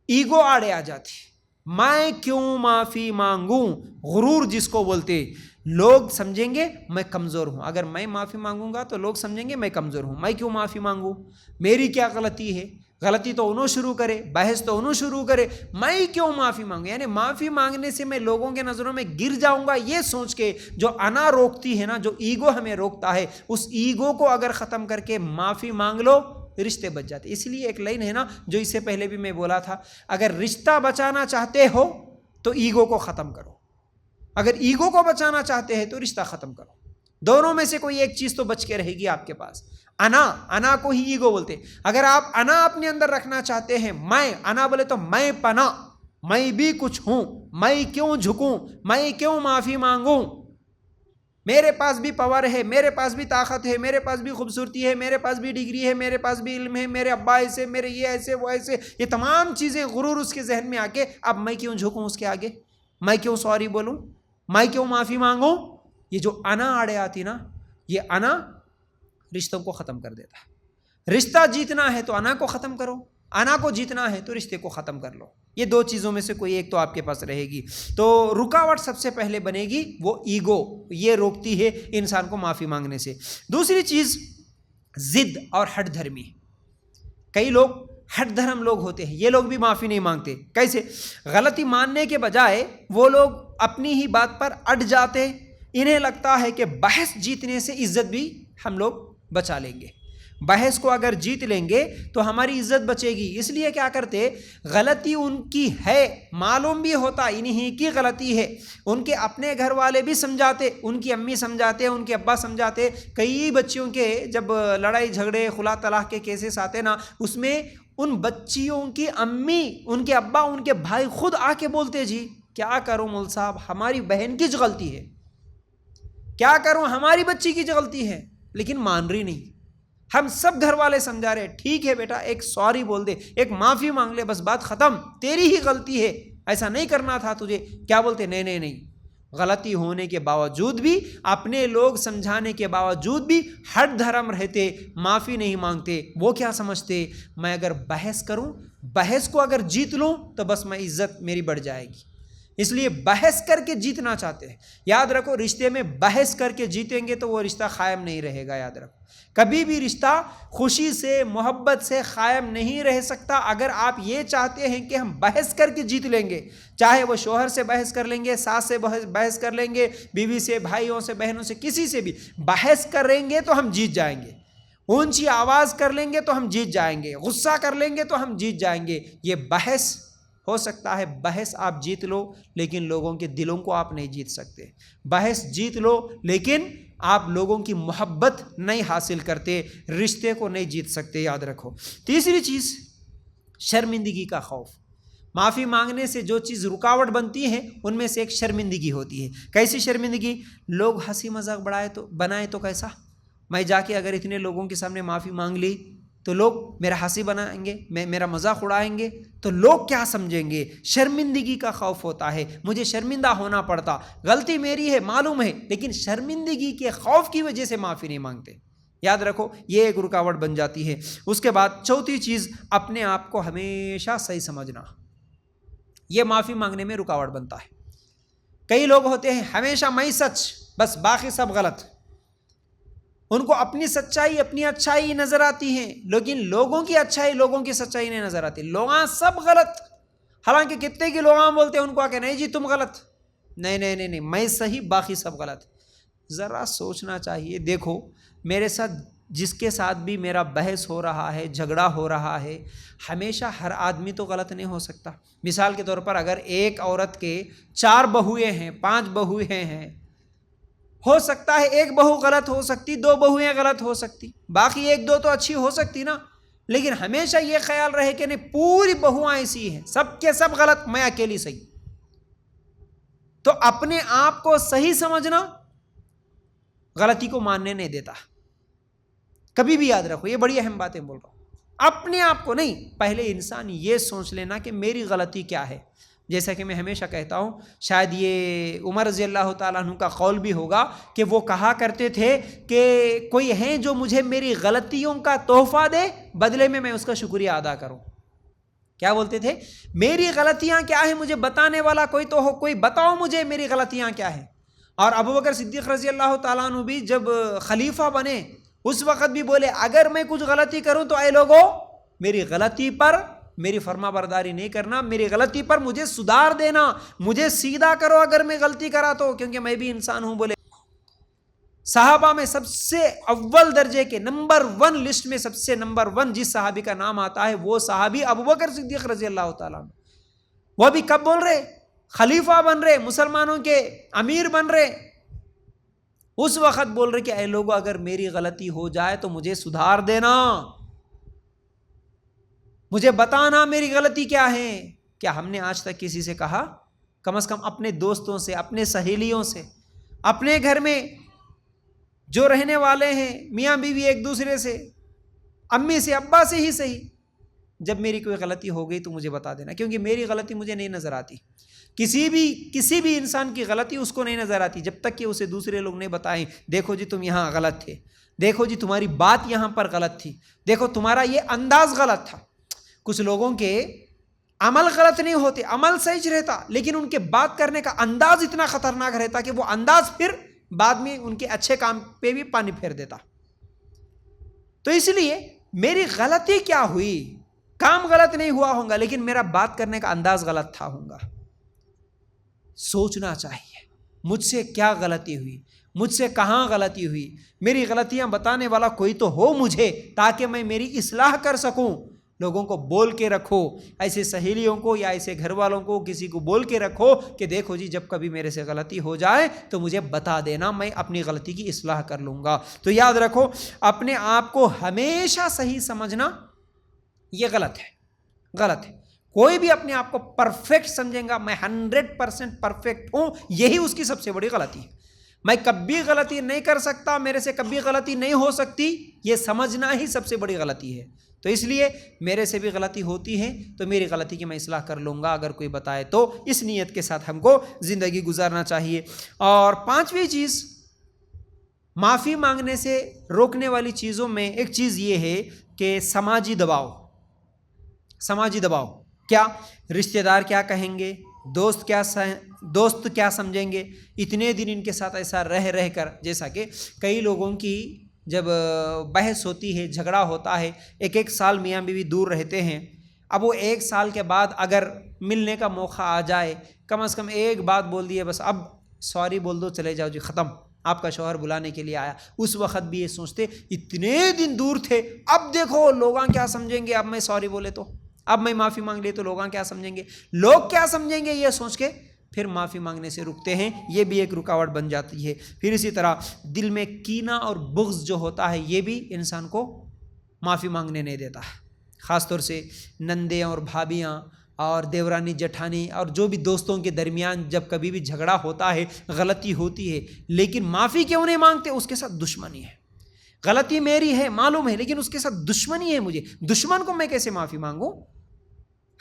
ایگو آڑے آ جاتی. میں کیوں معافی مانگوں؟ غرور جس کو بولتے. لوگ سمجھیں گے میں کمزور ہوں، اگر میں معافی مانگوں گا تو لوگ سمجھیں گے میں کمزور ہوں، میں کیوں معافی مانگوں، میری کیا غلطی ہے؟ غلطی تو انہوں شروع کرے، بحث تو انہوں شروع کرے، میں کیوں معافی مانگوں؟ یعنی معافی مانگنے سے میں لوگوں کے نظروں میں گر جاؤں گا، یہ سوچ کے جو انا روکتی ہے نا، جو ایگو ہمیں روکتا ہے، اس ایگو کو اگر ختم کر کے معافی مانگ لو رشتے بچ جاتے. اس لیے ایک لائن ہے نا جو اس سے پہلے بھی میں بولا تھا، اگر رشتہ بچانا چاہتے ہو تو ایگو کو ختم کرو، اگر ایگو کو بچانا چاہتے ہیں تو رشتہ ختم کرو. دونوں میں سے کوئی ایک چیز تو بچ کے رہے گی آپ کے پاس. انا کو ہی ایگو بولتے. اگر آپ انا اپنے اندر رکھنا چاہتے ہیں، میں انا بولے تو میں پنا، میں بھی کچھ ہوں، میں کیوں جھکوں، میں کیوں معافی مانگوں، میرے پاس بھی پاور ہے، میرے پاس بھی طاقت ہے، میرے پاس بھی خوبصورتی ہے، میرے پاس بھی ڈگری ہے، میرے پاس بھی علم ہے، میرے ابا ایسے، میرے یہ ایسے وہ ایسے، یہ تمام چیزیں غرور اس کے ذہن میں آ کے اب میں کیوں جھکوں اس کے آگے، میں کیوں سوری بولوں، میں کیوں معافی مانگوں. یہ جو انا آڑے آتی نا، یہ انا رشتوں کو ختم کر دیتا ہے. رشتہ جیتنا ہے تو انا کو ختم کرو، انا کو جیتنا ہے تو رشتے کو ختم کر لو. یہ دو چیزوں میں سے کوئی ایک تو آپ کے پاس رہے گی. تو رکاوٹ سب سے پہلے بنے گی وہ ایگو، یہ روکتی ہے انسان کو معافی مانگنے سے. دوسری چیز ضد اور ہٹ دھرمی. کئی لوگ ہٹ دھرم لوگ ہوتے ہیں، یہ لوگ بھی معافی نہیں مانگتے. کیسے؟ غلطی ماننے کے بجائے وہ لوگ اپنی ہی بات پر اٹ جاتے. انہیں لگتا ہے کہ بحث جیتنے سے عزت بھی ہم لوگ بچا لیں گے، بحث کو اگر جیت لیں گے تو ہماری عزت بچے گی. اس لیے کیا کرتے، غلطی ان کی ہے، معلوم بھی ہوتا انہی کی غلطی ہے، ان کے اپنے گھر والے بھی سمجھاتے، ان کی امی سمجھاتے، ان کے ابا سمجھاتے. کئی بچیوں کے جب لڑائی جھگڑے خلا طلاق کے کیسز آتے نا، اس میں ان بچیوں کی امی، ان کے ابا، ان کے بھائی خود آ کے بولتے جی کیا کروں مول صاحب، ہماری بہن کی جو غلطی ہے، کیا کروں ہماری بچی کی جو غلطی ہے، لیکن مان رہی نہیں. ہم سب گھر والے سمجھا رہے ٹھیک ہے بیٹا ایک سوری بول دے، ایک معافی مانگ لے، بس بات ختم، تیری ہی غلطی ہے، ایسا نہیں کرنا تھا تجھے. کیا بولتے؟ نہیں، غلطی ہونے کے باوجود بھی، اپنے لوگ سمجھانے کے باوجود بھی ہٹ دھرم رہتے، معافی نہیں مانگتے. وہ کیا سمجھتے، میں اگر بحث کروں، بحث کو اگر جیت لوں تو بس میں عزت میری بڑھ جائے گی. اس لیے بحث کر کے جیتنا چاہتے ہیں. یاد رکھو رشتے میں بحث کر کے جیتیں گے تو وہ رشتہ قائم نہیں رہے گا. یاد رکھو کبھی بھی رشتہ خوشی سے محبت سے قائم نہیں رہ سکتا. اگر آپ یہ چاہتے ہیں کہ ہم بحث کر کے جیت لیں گے، چاہے وہ شوہر سے بحث کر لیں گے، ساس سے بحث کر لیں گے، بیوی سے، بھائیوں سے، بہنوں سے، کسی سے بھی بحث کریں گے تو ہم جیت جائیں گے. اونچی آواز کر لیں گے تو ہم جیت جائیں گے، غصہ کر لیں گے تو ہم جیت جائیں گے. یہ بحث ہو سکتا ہے، بحث آپ جیت لو لیکن لوگوں کے دلوں کو آپ نہیں جیت سکتے. بحث جیت لو لیکن آپ لوگوں کی محبت نہیں حاصل کرتے، رشتے کو نہیں جیت سکتے. یاد رکھو. تیسری چیز شرمندگی کا خوف. معافی مانگنے سے جو چیز رکاوٹ بنتی ہے ان میں سے ایک شرمندگی ہوتی ہے. کیسی شرمندگی؟ لوگ ہنسی مذاق بنائے تو کیسا، میں جا کے اگر اتنے لوگوں کے سامنے معافی مانگ لی تو لوگ میرا ہنسی بنائیں گے، میرا مذاق اڑائیں گے تو لوگ کیا سمجھیں گے. شرمندگی کا خوف ہوتا ہے، مجھے شرمندہ ہونا پڑتا، غلطی میری ہے معلوم ہے، لیکن شرمندگی کے خوف کی وجہ سے معافی نہیں مانگتے. یاد رکھو یہ ایک رکاوٹ بن جاتی ہے. اس کے بعد چوتھی چیز اپنے آپ کو ہمیشہ صحیح سمجھنا. یہ معافی مانگنے میں رکاوٹ بنتا ہے. کئی لوگ ہوتے ہیں ہمیشہ میں سچ، بس باقی سب غلط. ان کو اپنی سچائی، اپنی اچھائی نظر آتی ہے، لیکن لوگوں کی اچھائی، لوگوں کی سچائی نہیں نظر آتی. لوگ سب غلط، حالانکہ کتنے کی لوگ بولتے ہیں ان کو آ کے نہیں جی تم غلط، نہیں میں صحیح باقی سب غلط. ذرا سوچنا چاہیے. دیکھو میرے ساتھ جس کے ساتھ بھی میرا بحث ہو رہا ہے، جھگڑا ہو رہا ہے، ہمیشہ ہر آدمی تو غلط نہیں ہو سکتا۔ مثال کے طور پر اگر ایک عورت کے 4 بہویں ہیں، 5 بہویں ہیں، ہو سکتا ہے ایک بہو غلط ہو سکتی، 2 بہویں غلط ہو سکتی، باقی 1-2 تو اچھی ہو سکتی نا۔ لیکن ہمیشہ یہ خیال رہے کہ نہیں پوری بہویں ایسی ہیں، سب کے سب غلط، میں اکیلی صحیح۔ تو اپنے آپ کو صحیح سمجھنا غلطی کو ماننے نہیں دیتا۔ کبھی بھی یاد رکھو، یہ بڑی اہم باتیں بول رہا ہوں۔ اپنے آپ کو نہیں، پہلے انسان یہ سوچ لینا کہ میری غلطی کیا ہے۔ جیسا کہ میں ہمیشہ کہتا ہوں، شاید یہ عمر رضی اللہ تعالیٰ عنہ کا قول بھی ہوگا کہ وہ کہا کرتے تھے کہ کوئی ہے جو مجھے میری غلطیوں کا تحفہ دے، بدلے میں اس کا شکریہ ادا کروں۔ کیا بولتے تھے؟ میری غلطیاں کیا ہیں مجھے بتانے والا کوئی تو ہو، کوئی بتاؤ مجھے میری غلطیاں کیا ہیں۔ اور ابوبکر صدیق رضی اللہ تعالیٰ عنہ بھی جب خلیفہ بنے اس وقت بھی بولے اگر میں کچھ غلطی کروں تو اے لوگو میری غلطی پر میری فرما برداری نہیں کرنا، میری غلطی پر مجھے سدھار دینا، مجھے سیدھا کرو اگر میں غلطی کرا تو، کیونکہ میں بھی انسان ہوں۔ بولے صحابہ میں سب سے اول درجے کے نمبر 1 لسٹ میں سب سے نمبر 1 جس صحابی کا نام آتا ہے وہ صحابی ابوبکر صدیق رضی اللہ تعالیٰ عنہ۔ وہ بھی کب بول رہے؟ خلیفہ بن رہے، مسلمانوں کے امیر بن رہے، اس وقت بول رہے کہ اے لوگو اگر میری غلطی ہو جائے تو مجھے سدھار دینا، مجھے بتانا میری غلطی کیا ہے۔ کیا ہم نے آج تک کسی سے کہا؟ کم از کم اپنے دوستوں سے، اپنے سہیلیوں سے، اپنے گھر میں جو رہنے والے ہیں میاں بیوی ایک دوسرے سے، امی سے ابا سے ہی صحیح، جب میری کوئی غلطی ہو گئی تو مجھے بتا دینا، کیونکہ میری غلطی مجھے نہیں نظر آتی۔ کسی بھی انسان کی غلطی اس کو نہیں نظر آتی جب تک کہ اسے دوسرے لوگ نہیں بتائیں دیکھو جی تم یہاں غلط تھے، دیکھو جی تمہاری بات یہاں پر غلط تھی، دیکھو تمہارا یہ انداز غلط تھا۔ کچھ لوگوں کے عمل غلط نہیں ہوتے، عمل صحیح رہتا، لیکن ان کے بات کرنے کا انداز اتنا خطرناک رہتا کہ وہ انداز پھر بعد میں ان کے اچھے کام پہ بھی پانی پھیر دیتا۔ تو اس لیے میری غلطی کیا ہوئی؟ کام غلط نہیں ہوا ہوگا لیکن میرا بات کرنے کا انداز غلط تھا ہوگا۔ سوچنا چاہیے مجھ سے کیا غلطی ہوئی، مجھ سے کہاں غلطی ہوئی، میری غلطیاں بتانے والا کوئی تو ہو مجھے، تاکہ میں میری اصلاح کر سکوں۔ لوگوں کو بول کے رکھو، ایسے سہیلیوں کو یا ایسے گھر والوں کو کسی کو بول کے رکھو کہ دیکھو جی جب کبھی میرے سے غلطی ہو جائے تو مجھے بتا دینا، میں اپنی غلطی کی اصلاح کر لوں گا۔ تو یاد رکھو اپنے آپ کو ہمیشہ صحیح سمجھنا یہ غلط ہے۔ کوئی بھی اپنے آپ کو پرفیکٹ سمجھیں گا میں 100% پرفیکٹ ہوں، یہی اس کی سب سے بڑی غلطی ہے۔ میں کبھی غلطی نہیں کر سکتا، میرے سے کبھی غلطی نہیں ہو سکتی، یہ سمجھنا ہی سب سے بڑی غلطی ہے۔ تو اس لیے میرے سے بھی غلطی ہوتی ہے تو میری غلطی کی میں اصلاح کر لوں گا اگر کوئی بتائے تو، اس نیت کے ساتھ ہم کو زندگی گزارنا چاہیے۔ اور 5ویں چیز معافی مانگنے سے روکنے والی چیزوں میں ایک چیز یہ ہے کہ سماجی دباؤ۔ کیا رشتہ دار کیا کہیں گے، دوست کیا سمجھیں گے، اتنے دن ان کے ساتھ ایسا رہ کر، جیسا کہ کئی لوگوں کی جب بحث ہوتی ہے، جھگڑا ہوتا ہے، 1 سال میاں بیوی دور رہتے ہیں، اب وہ 1 سال کے بعد اگر ملنے کا موقع آ جائے، کم از کم ایک بات بول دیے بس اب سوری بول دو چلے جاؤ جی ختم، آپ کا شوہر بلانے کے لیے آیا، اس وقت بھی یہ سوچتے اتنے دن دور تھے، اب دیکھو لوگاں کیا سمجھیں گے، اب میں سوری بولے تو، اب میں معافی مانگ لی تو لوگاں کیا سمجھیں گے، لوگ کیا سمجھیں گے، یہ سوچ کے پھر معافی مانگنے سے رکتے ہیں، یہ بھی ایک رکاوٹ بن جاتی ہے۔ پھر اسی طرح دل میں کینہ اور بغض جو ہوتا ہے یہ بھی انسان کو معافی مانگنے نہیں دیتا ہے، خاص طور سے نندے اور بھابیاں اور دیورانی جٹھانی اور جو بھی دوستوں کے درمیان جب کبھی بھی جھگڑا ہوتا ہے، غلطی ہوتی ہے لیکن معافی کیوں نہیں مانگتے، اس کے ساتھ دشمنی ہے۔ غلطی میری ہے معلوم ہے لیکن اس کے ساتھ دشمنی ہے، مجھے دشمن کو میں کیسے معافی مانگوں،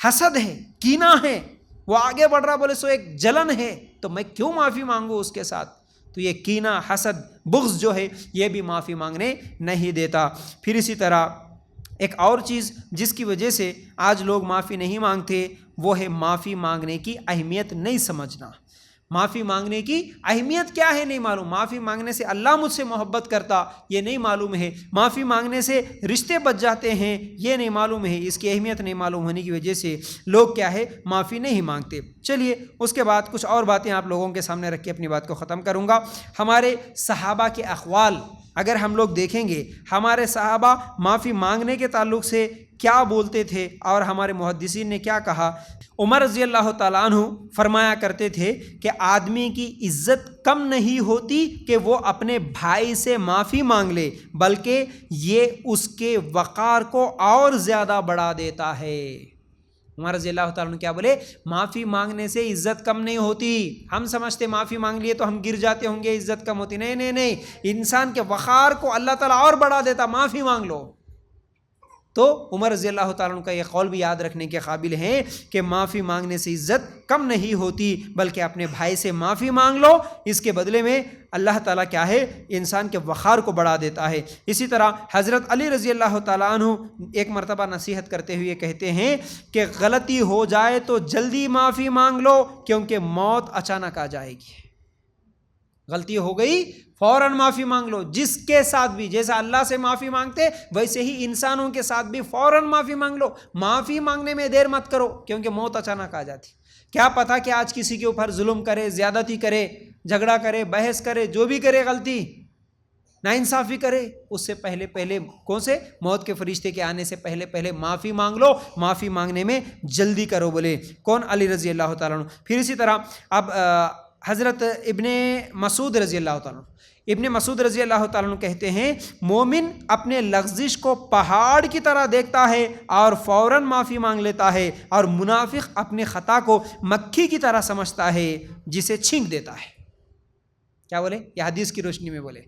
حسد ہے، کینہ ہے، وہ آگے بڑھ رہا بولے سو ایک جلن ہے تو میں کیوں معافی مانگوں اس کے ساتھ، تو یہ کینہ، حسد، بغض جو ہے یہ بھی معافی مانگنے نہیں دیتا۔ پھر اسی طرح ایک اور چیز جس کی وجہ سے آج لوگ معافی نہیں مانگتے وہ ہے معافی مانگنے کی اہمیت نہیں سمجھنا۔ معافی مانگنے کی اہمیت کیا ہے نہیں معلوم، معافی مانگنے سے اللہ مجھ سے محبت کرتا یہ نہیں معلوم ہے، معافی مانگنے سے رشتے بچ جاتے ہیں یہ نہیں معلوم ہے، اس کی اہمیت نہیں معلوم ہونے کی وجہ سے لوگ کیا ہے معافی نہیں مانگتے۔ چلیے اس کے بعد کچھ اور باتیں آپ لوگوں کے سامنے رکھ کے اپنی بات کو ختم کروں گا۔ ہمارے صحابہ کے اقوال اگر ہم لوگ دیکھیں گے ہمارے صحابہ معافی مانگنے کے تعلق سے کیا بولتے تھے اور ہمارے محدثین نے کیا کہا. عمر رضی اللہ تعالیٰ عنہ فرمایا کرتے تھے کہ آدمی کی عزت کم نہیں ہوتی کہ وہ اپنے بھائی سے معافی مانگ لے، بلکہ یہ اس کے وقار کو اور زیادہ بڑھا دیتا ہے. عمر رضی اللہ تعالیٰ عنہ کیا بولے؟ معافی مانگنے سے عزت کم نہیں ہوتی. ہم سمجھتے معافی مانگ لیے تو ہم گر جاتے ہوں گے، عزت کم ہوتی. نہیں نہیں نہیں، انسان کے وقار کو اللہ تعالیٰ اور بڑھا دیتا. معافی مانگ لو. تو عمر رضی اللہ تعالیٰ عنہ کا یہ قول بھی یاد رکھنے کے قابل ہے کہ معافی مانگنے سے عزت کم نہیں ہوتی، بلکہ اپنے بھائی سے معافی مانگ لو. اس کے بدلے میں اللہ تعالیٰ کیا ہے؟ انسان کے وقار کو بڑھا دیتا ہے. اسی طرح حضرت علی رضی اللہ تعالیٰ عنہ ایک مرتبہ نصیحت کرتے ہوئے کہتے ہیں کہ غلطی ہو جائے تو جلدی معافی مانگ لو، کیونکہ موت اچانک آ جائے گی. غلطی ہو گئی فوراً معافی مانگ لو. جس کے ساتھ بھی جیسا اللہ سے معافی مانگتے ویسے ہی انسانوں کے ساتھ بھی فوراً معافی مانگ لو. معافی مانگنے میں دیر مت کرو، کیونکہ موت اچانک آ جاتی. کیا پتہ کہ آج کسی کے اوپر ظلم کرے، زیادتی کرے، جھگڑا کرے، بحث کرے، جو بھی کرے غلطی، ناانصافی کرے، اس سے پہلے کون سے موت کے فرشتے کے آنے سے پہلے معافی مانگ لو. معافی مانگنے میں جلدی کرو بولے کون؟ علی رضی اللہ تعالیٰ عنہ. پھر اسی طرح اب حضرت ابن مسعود رضی اللہ تعالیٰ عنہ، ابن مسعود رضی اللہ تعالیٰ عنہ کہتے ہیں مومن اپنے لغزش کو پہاڑ کی طرح دیکھتا ہے اور فوراً معافی مانگ لیتا ہے، اور منافق اپنے خطا کو مکھی کی طرح سمجھتا ہے جسے چھینک دیتا ہے. کیا بولے؟ یہ حدیث کی روشنی میں بولے.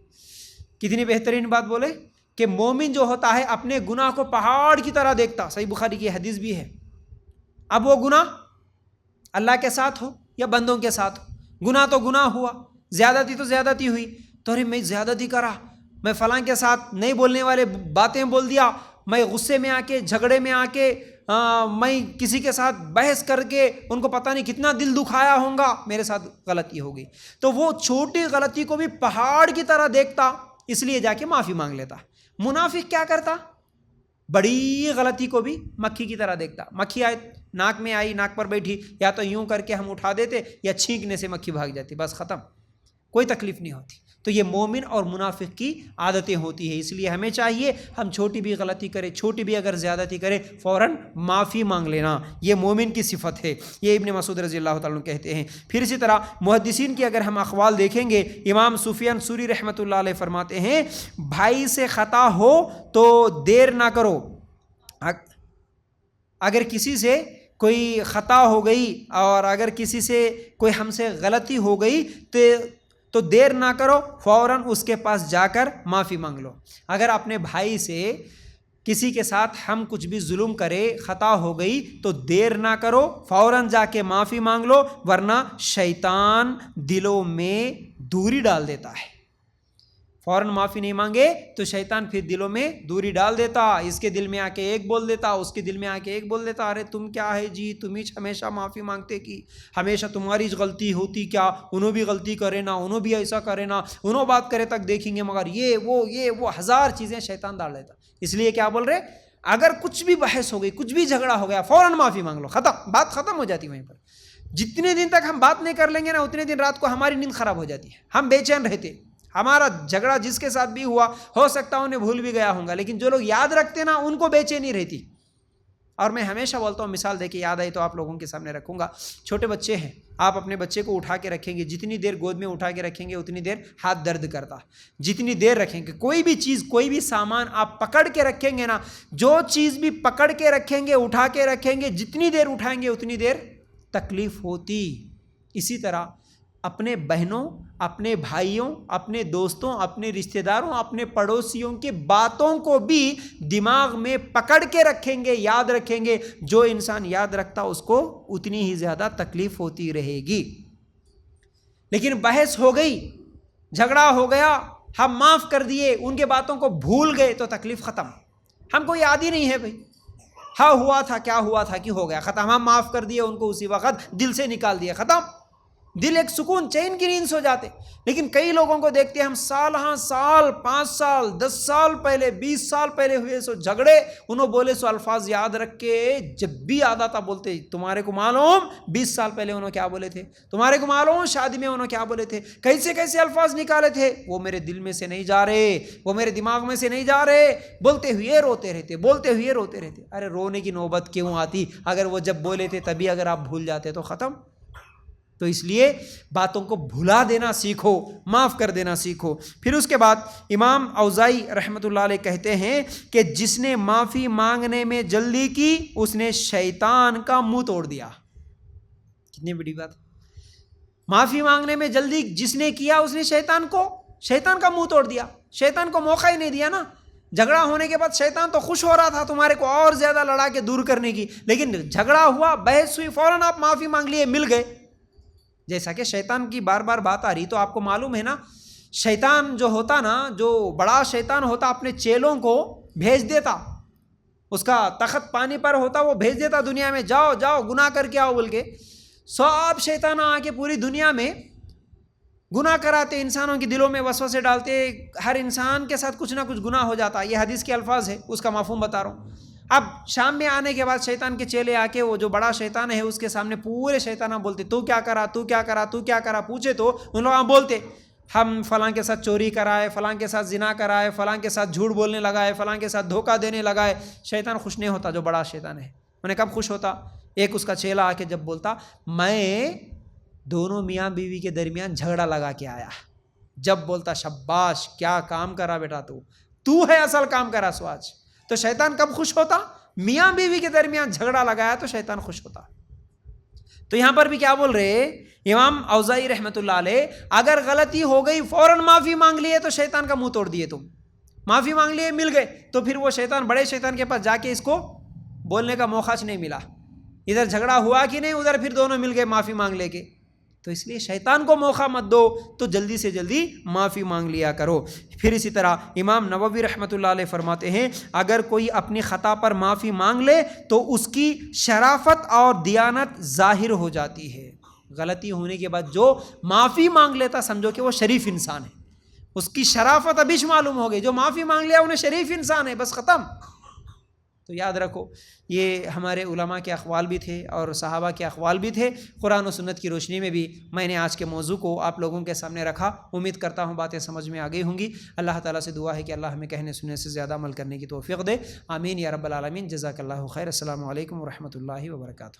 کتنی بہترین بات بولے کہ مومن جو ہوتا ہے اپنے گناہ کو پہاڑ کی طرح دیکھتا. صحیح بخاری کی حدیث بھی ہے. اب وہ گناہ اللہ کے ساتھ ہو یا بندوں کے ساتھ ہو، گناہ تو گناہ ہوا، زیادتی تو زیادتی ہوئی. تو ارے میں زیادتی کرا، میں فلاں کے ساتھ نہیں بولنے والے باتیں بول دیا، میں غصے میں آ کے، جھگڑے میں آ کے، میں کسی کے ساتھ بحث کر کے ان کو پتہ نہیں کتنا دل دکھایا ہوں گا، میرے ساتھ غلطی ہو گئی. تو وہ چھوٹی غلطی کو بھی پہاڑ کی طرح دیکھتا، اس لیے جا کے معافی مانگ لیتا. منافق کیا کرتا؟ بڑی غلطی کو بھی مکھی کی طرح دیکھتا. مکھی آئے، ناک میں آئی، ناک پر بیٹھی، یا تو یوں کر کے ہم اٹھا دیتے یا چھینکنے سے مکھی بھاگ جاتی، بس ختم، کوئی تکلیف نہیں ہوتی. تو یہ مومن اور منافق کی عادتیں ہوتی ہیں. اس لیے ہمیں چاہیے ہم چھوٹی بھی غلطی کرے، چھوٹی بھی اگر زیادتی کرے، فوراً معافی مانگ لینا. یہ مومن کی صفت ہے. یہ ابن مسعود رضی اللہ تعالیٰ عنہ کہتے ہیں. پھر اسی طرح محدثین کی اگر ہم اقوال دیکھیں گے، امام سفیان ثوری رحمۃ اللہ علیہ فرماتے ہیں بھائی سے خطا ہو تو دیر نہ کرو. اگر کسی سے کوئی خطا ہو گئی اور اگر کسی سے کوئی ہم سے غلطی ہو گئی تو دیر نہ کرو، فوراً اس کے پاس جا کر معافی مانگ لو. اگر اپنے بھائی سے کسی کے ساتھ ہم کچھ بھی ظلم کرے، خطا ہو گئی، تو دیر نہ کرو، فوراً جا کے معافی مانگ لو، ورنہ شیطان دلوں میں دوری ڈال دیتا ہے. فوراً معافی نہیں مانگے تو شیطان پھر دلوں میں دوری ڈال دیتا. اس کے دل میں آ کے ایک بول دیتا، اس کے دل میں آ کے ایک بول دیتا. ارے تم کیا ہے جی، تم ہی ہمیشہ معافی مانگتے کی، ہمیشہ تمہاری غلطی ہوتی کیا، انہوں بھی غلطی کرے نا، انہوں بھی ایسا کرے نا، انہوں بات کرے تک دیکھیں گے، مگر یہ وہ ہزار چیزیں شیطان ڈال دیتا. اس لیے کیا بول رہے، اگر کچھ بھی بحث ہو گئی، کچھ بھی جھگڑا ہو گیا، فوراً معافی مانگ لو، ختم، بات ختم ہو جاتی. وہیں پر جتنے دن تک ہم بات نہیں کر لیں گے نا، اتنے دن رات کو ہماری نیند خراب ہو جاتی ہے، ہم بے چین رہتے. ہمارا جھگڑا جس کے ساتھ بھی ہوا ہو سکتا انہیں بھول بھی گیا ہوں گا، لیکن جو لوگ یاد رکھتے نا ان کو بے چینی رہتی. اور میں ہمیشہ بولتا ہوں، مثال دے کے یاد آئی تو آپ لوگوں کے سامنے رکھوں گا. چھوٹے بچے ہیں، آپ اپنے بچے کو اٹھا کے رکھیں گے، جتنی دیر گود میں اٹھا کے رکھیں گے اتنی دیر ہاتھ درد کرتا. جتنی دیر رکھیں گے، کوئی بھی چیز، کوئی بھی سامان آپ پکڑ کے رکھیں گے نا، جو چیز بھی پکڑ کے رکھیں گے، اٹھا کے رکھیں گے، جتنی دیر اٹھائیں گے اتنی دیر تکلیف ہوتی. اسی طرح اپنے بہنوں، اپنے بھائیوں، اپنے دوستوں، اپنے رشتہ داروں، اپنے پڑوسیوں کی باتوں کو بھی دماغ میں پکڑ کے رکھیں گے، یاد رکھیں گے. جو انسان یاد رکھتا اس کو اتنی ہی زیادہ تکلیف ہوتی رہے گی. لیکن بحث ہو گئی، جھگڑا ہو گیا، ہم معاف کر دیے، ان کے باتوں کو بھول گئے تو تکلیف ختم. ہم کو یاد ہی نہیں ہے بھائی، ہاں ہوا تھا، کیا ہوا تھا کہ ہو گیا، ختم. ہم معاف کر دیے ان کو، اسی وقت دل سے نکال دیا، ختم. دل ایک سکون چین کی نیند سو جاتے. لیکن کئی لوگوں کو دیکھتے ہیں ہم سال ہاں سال 5 سال 10 سال پہلے 20 سال پہلے ہوئے سو جھگڑے انہوں بولے سو الفاظ یاد رکھ کے جب بھی یاد آتا بولتے تمہارے کو معلوم 20 سال پہلے انہوں کیا بولے تھے, تمہارے کو معلوم شادی میں انہوں کیا بولے تھے, کیسے کیسے الفاظ نکالے تھے, وہ میرے دل میں سے نہیں جا رہے, وہ میرے دماغ میں سے نہیں جا رہے, بولتے ہوئے روتے رہتے, بولتے ہوئے روتے رہتے. ارے رونے کی نوبت کیوں آتی اگر وہ جب بولے تھے تبھی اگر آپ بھول جاتے تو ختم. تو اس لیے باتوں کو بھلا دینا سیکھو, معاف کر دینا سیکھو. پھر اس کے بعد امام اوزاعی رحمۃ اللہ علیہ کہتے ہیں کہ جس نے معافی مانگنے میں جلدی کی اس نے شیطان کا منہ توڑ دیا. کتنی بڑی بات. معافی مانگنے میں جلدی جس نے کیا اس نے شیطان کا منہ توڑ دیا, شیطان کو موقع ہی نہیں دیا نا. جھگڑا ہونے کے بعد شیطان تو خوش ہو رہا تھا تمہارے کو اور زیادہ لڑا کے دور کرنے کی, لیکن جھگڑا ہوا, بحث ہوئی, فوراً آپ معافی مانگ لیے, مل گئے. جیسا کہ شیطان کی بار بار بات آ رہی تو آپ کو معلوم ہے نا, شیطان جو ہوتا نا, جو بڑا شیطان ہوتا اپنے چیلوں کو بھیج دیتا, اس کا تخت پانی پر ہوتا, وہ بھیج دیتا دنیا میں, جاؤ جاؤ گناہ کر کے آؤ بول کے. سب شیطان آ کے پوری دنیا میں گناہ کراتے, انسانوں کے دلوں میں وسوسے ڈالتے, ہر انسان کے ساتھ کچھ نہ کچھ گناہ ہو جاتا. یہ حدیث کے الفاظ ہے, اس کا مفہوم بتا رہا ہوں. اب شام میں آنے کے بعد شیطان کے چیلے آ کے وہ جو بڑا شیطان ہے اس کے سامنے پورے شیطانہ بولتے تو کیا کرا, تو کیا کرا, تو کیا کرا, پوچھے تو ان لوگ بولتے ہم فلاں کے ساتھ چوری کرائے, فلاں کے ساتھ زنا کرائے, فلاں کے ساتھ جھوٹ بولنے لگائے, فلاں کے ساتھ دھوکہ دینے لگائے. شیطان خوش نہیں ہوتا جو بڑا شیطان ہے. انہیں کب خوش ہوتا, ایک اس کا چیلا آ کے جب بولتا میں دونوں میاں بیوی کے درمیان جھگڑا لگا کے آیا, جب بولتا شاباش کیا کام کرا بیٹا, تو ہے اصل کام کرا سو آج. تو شیطان کب خوش ہوتا, میاں بیوی کے درمیان جھگڑا لگایا تو شیطان خوش ہوتا. تو یہاں پر بھی کیا بول رہے امام اوزاعی رحمۃ اللہ علیہ, اگر غلطی ہو گئی فوراً معافی مانگ لیے تو شیطان کا منہ توڑ دیے. تم معافی مانگ لیے, مل گئے, تو پھر وہ شیطان بڑے شیطان کے پاس جا کے اس کو بولنے کا موقع نہیں ملا. ادھر جھگڑا ہوا کہ نہیں, ادھر پھر دونوں مل گئے معافی مانگ لے کے. تو اس لیے شیطان کو موقع مت دو, تو جلدی سے جلدی معافی مانگ لیا کرو. پھر اسی طرح امام نووی رحمۃ اللہ علیہ فرماتے ہیں اگر کوئی اپنی خطا پر معافی مانگ لے تو اس کی شرافت اور دیانت ظاہر ہو جاتی ہے. غلطی ہونے کے بعد جو معافی مانگ لیتا سمجھو کہ وہ شریف انسان ہے, اس کی شرافت ابھی معلوم ہو گئی. جو معافی مانگ لیا انہیں شریف انسان ہے, بس ختم. تو یاد رکھو یہ ہمارے علماء کے اقوال بھی تھے اور صحابہ کے اقوال بھی تھے. قرآن و سنت کی روشنی میں بھی میں نے آج کے موضوع کو آپ لوگوں کے سامنے رکھا. امید کرتا ہوں باتیں سمجھ میں آ گئی ہوں گی. اللہ تعالیٰ سے دعا ہے کہ اللہ ہمیں کہنے سننے سے زیادہ عمل کرنے کی توفیق دے. آمین یا رب العالمین. جزاک اللہ خیر. السلام علیکم ورحمۃ اللہ وبرکاتہ.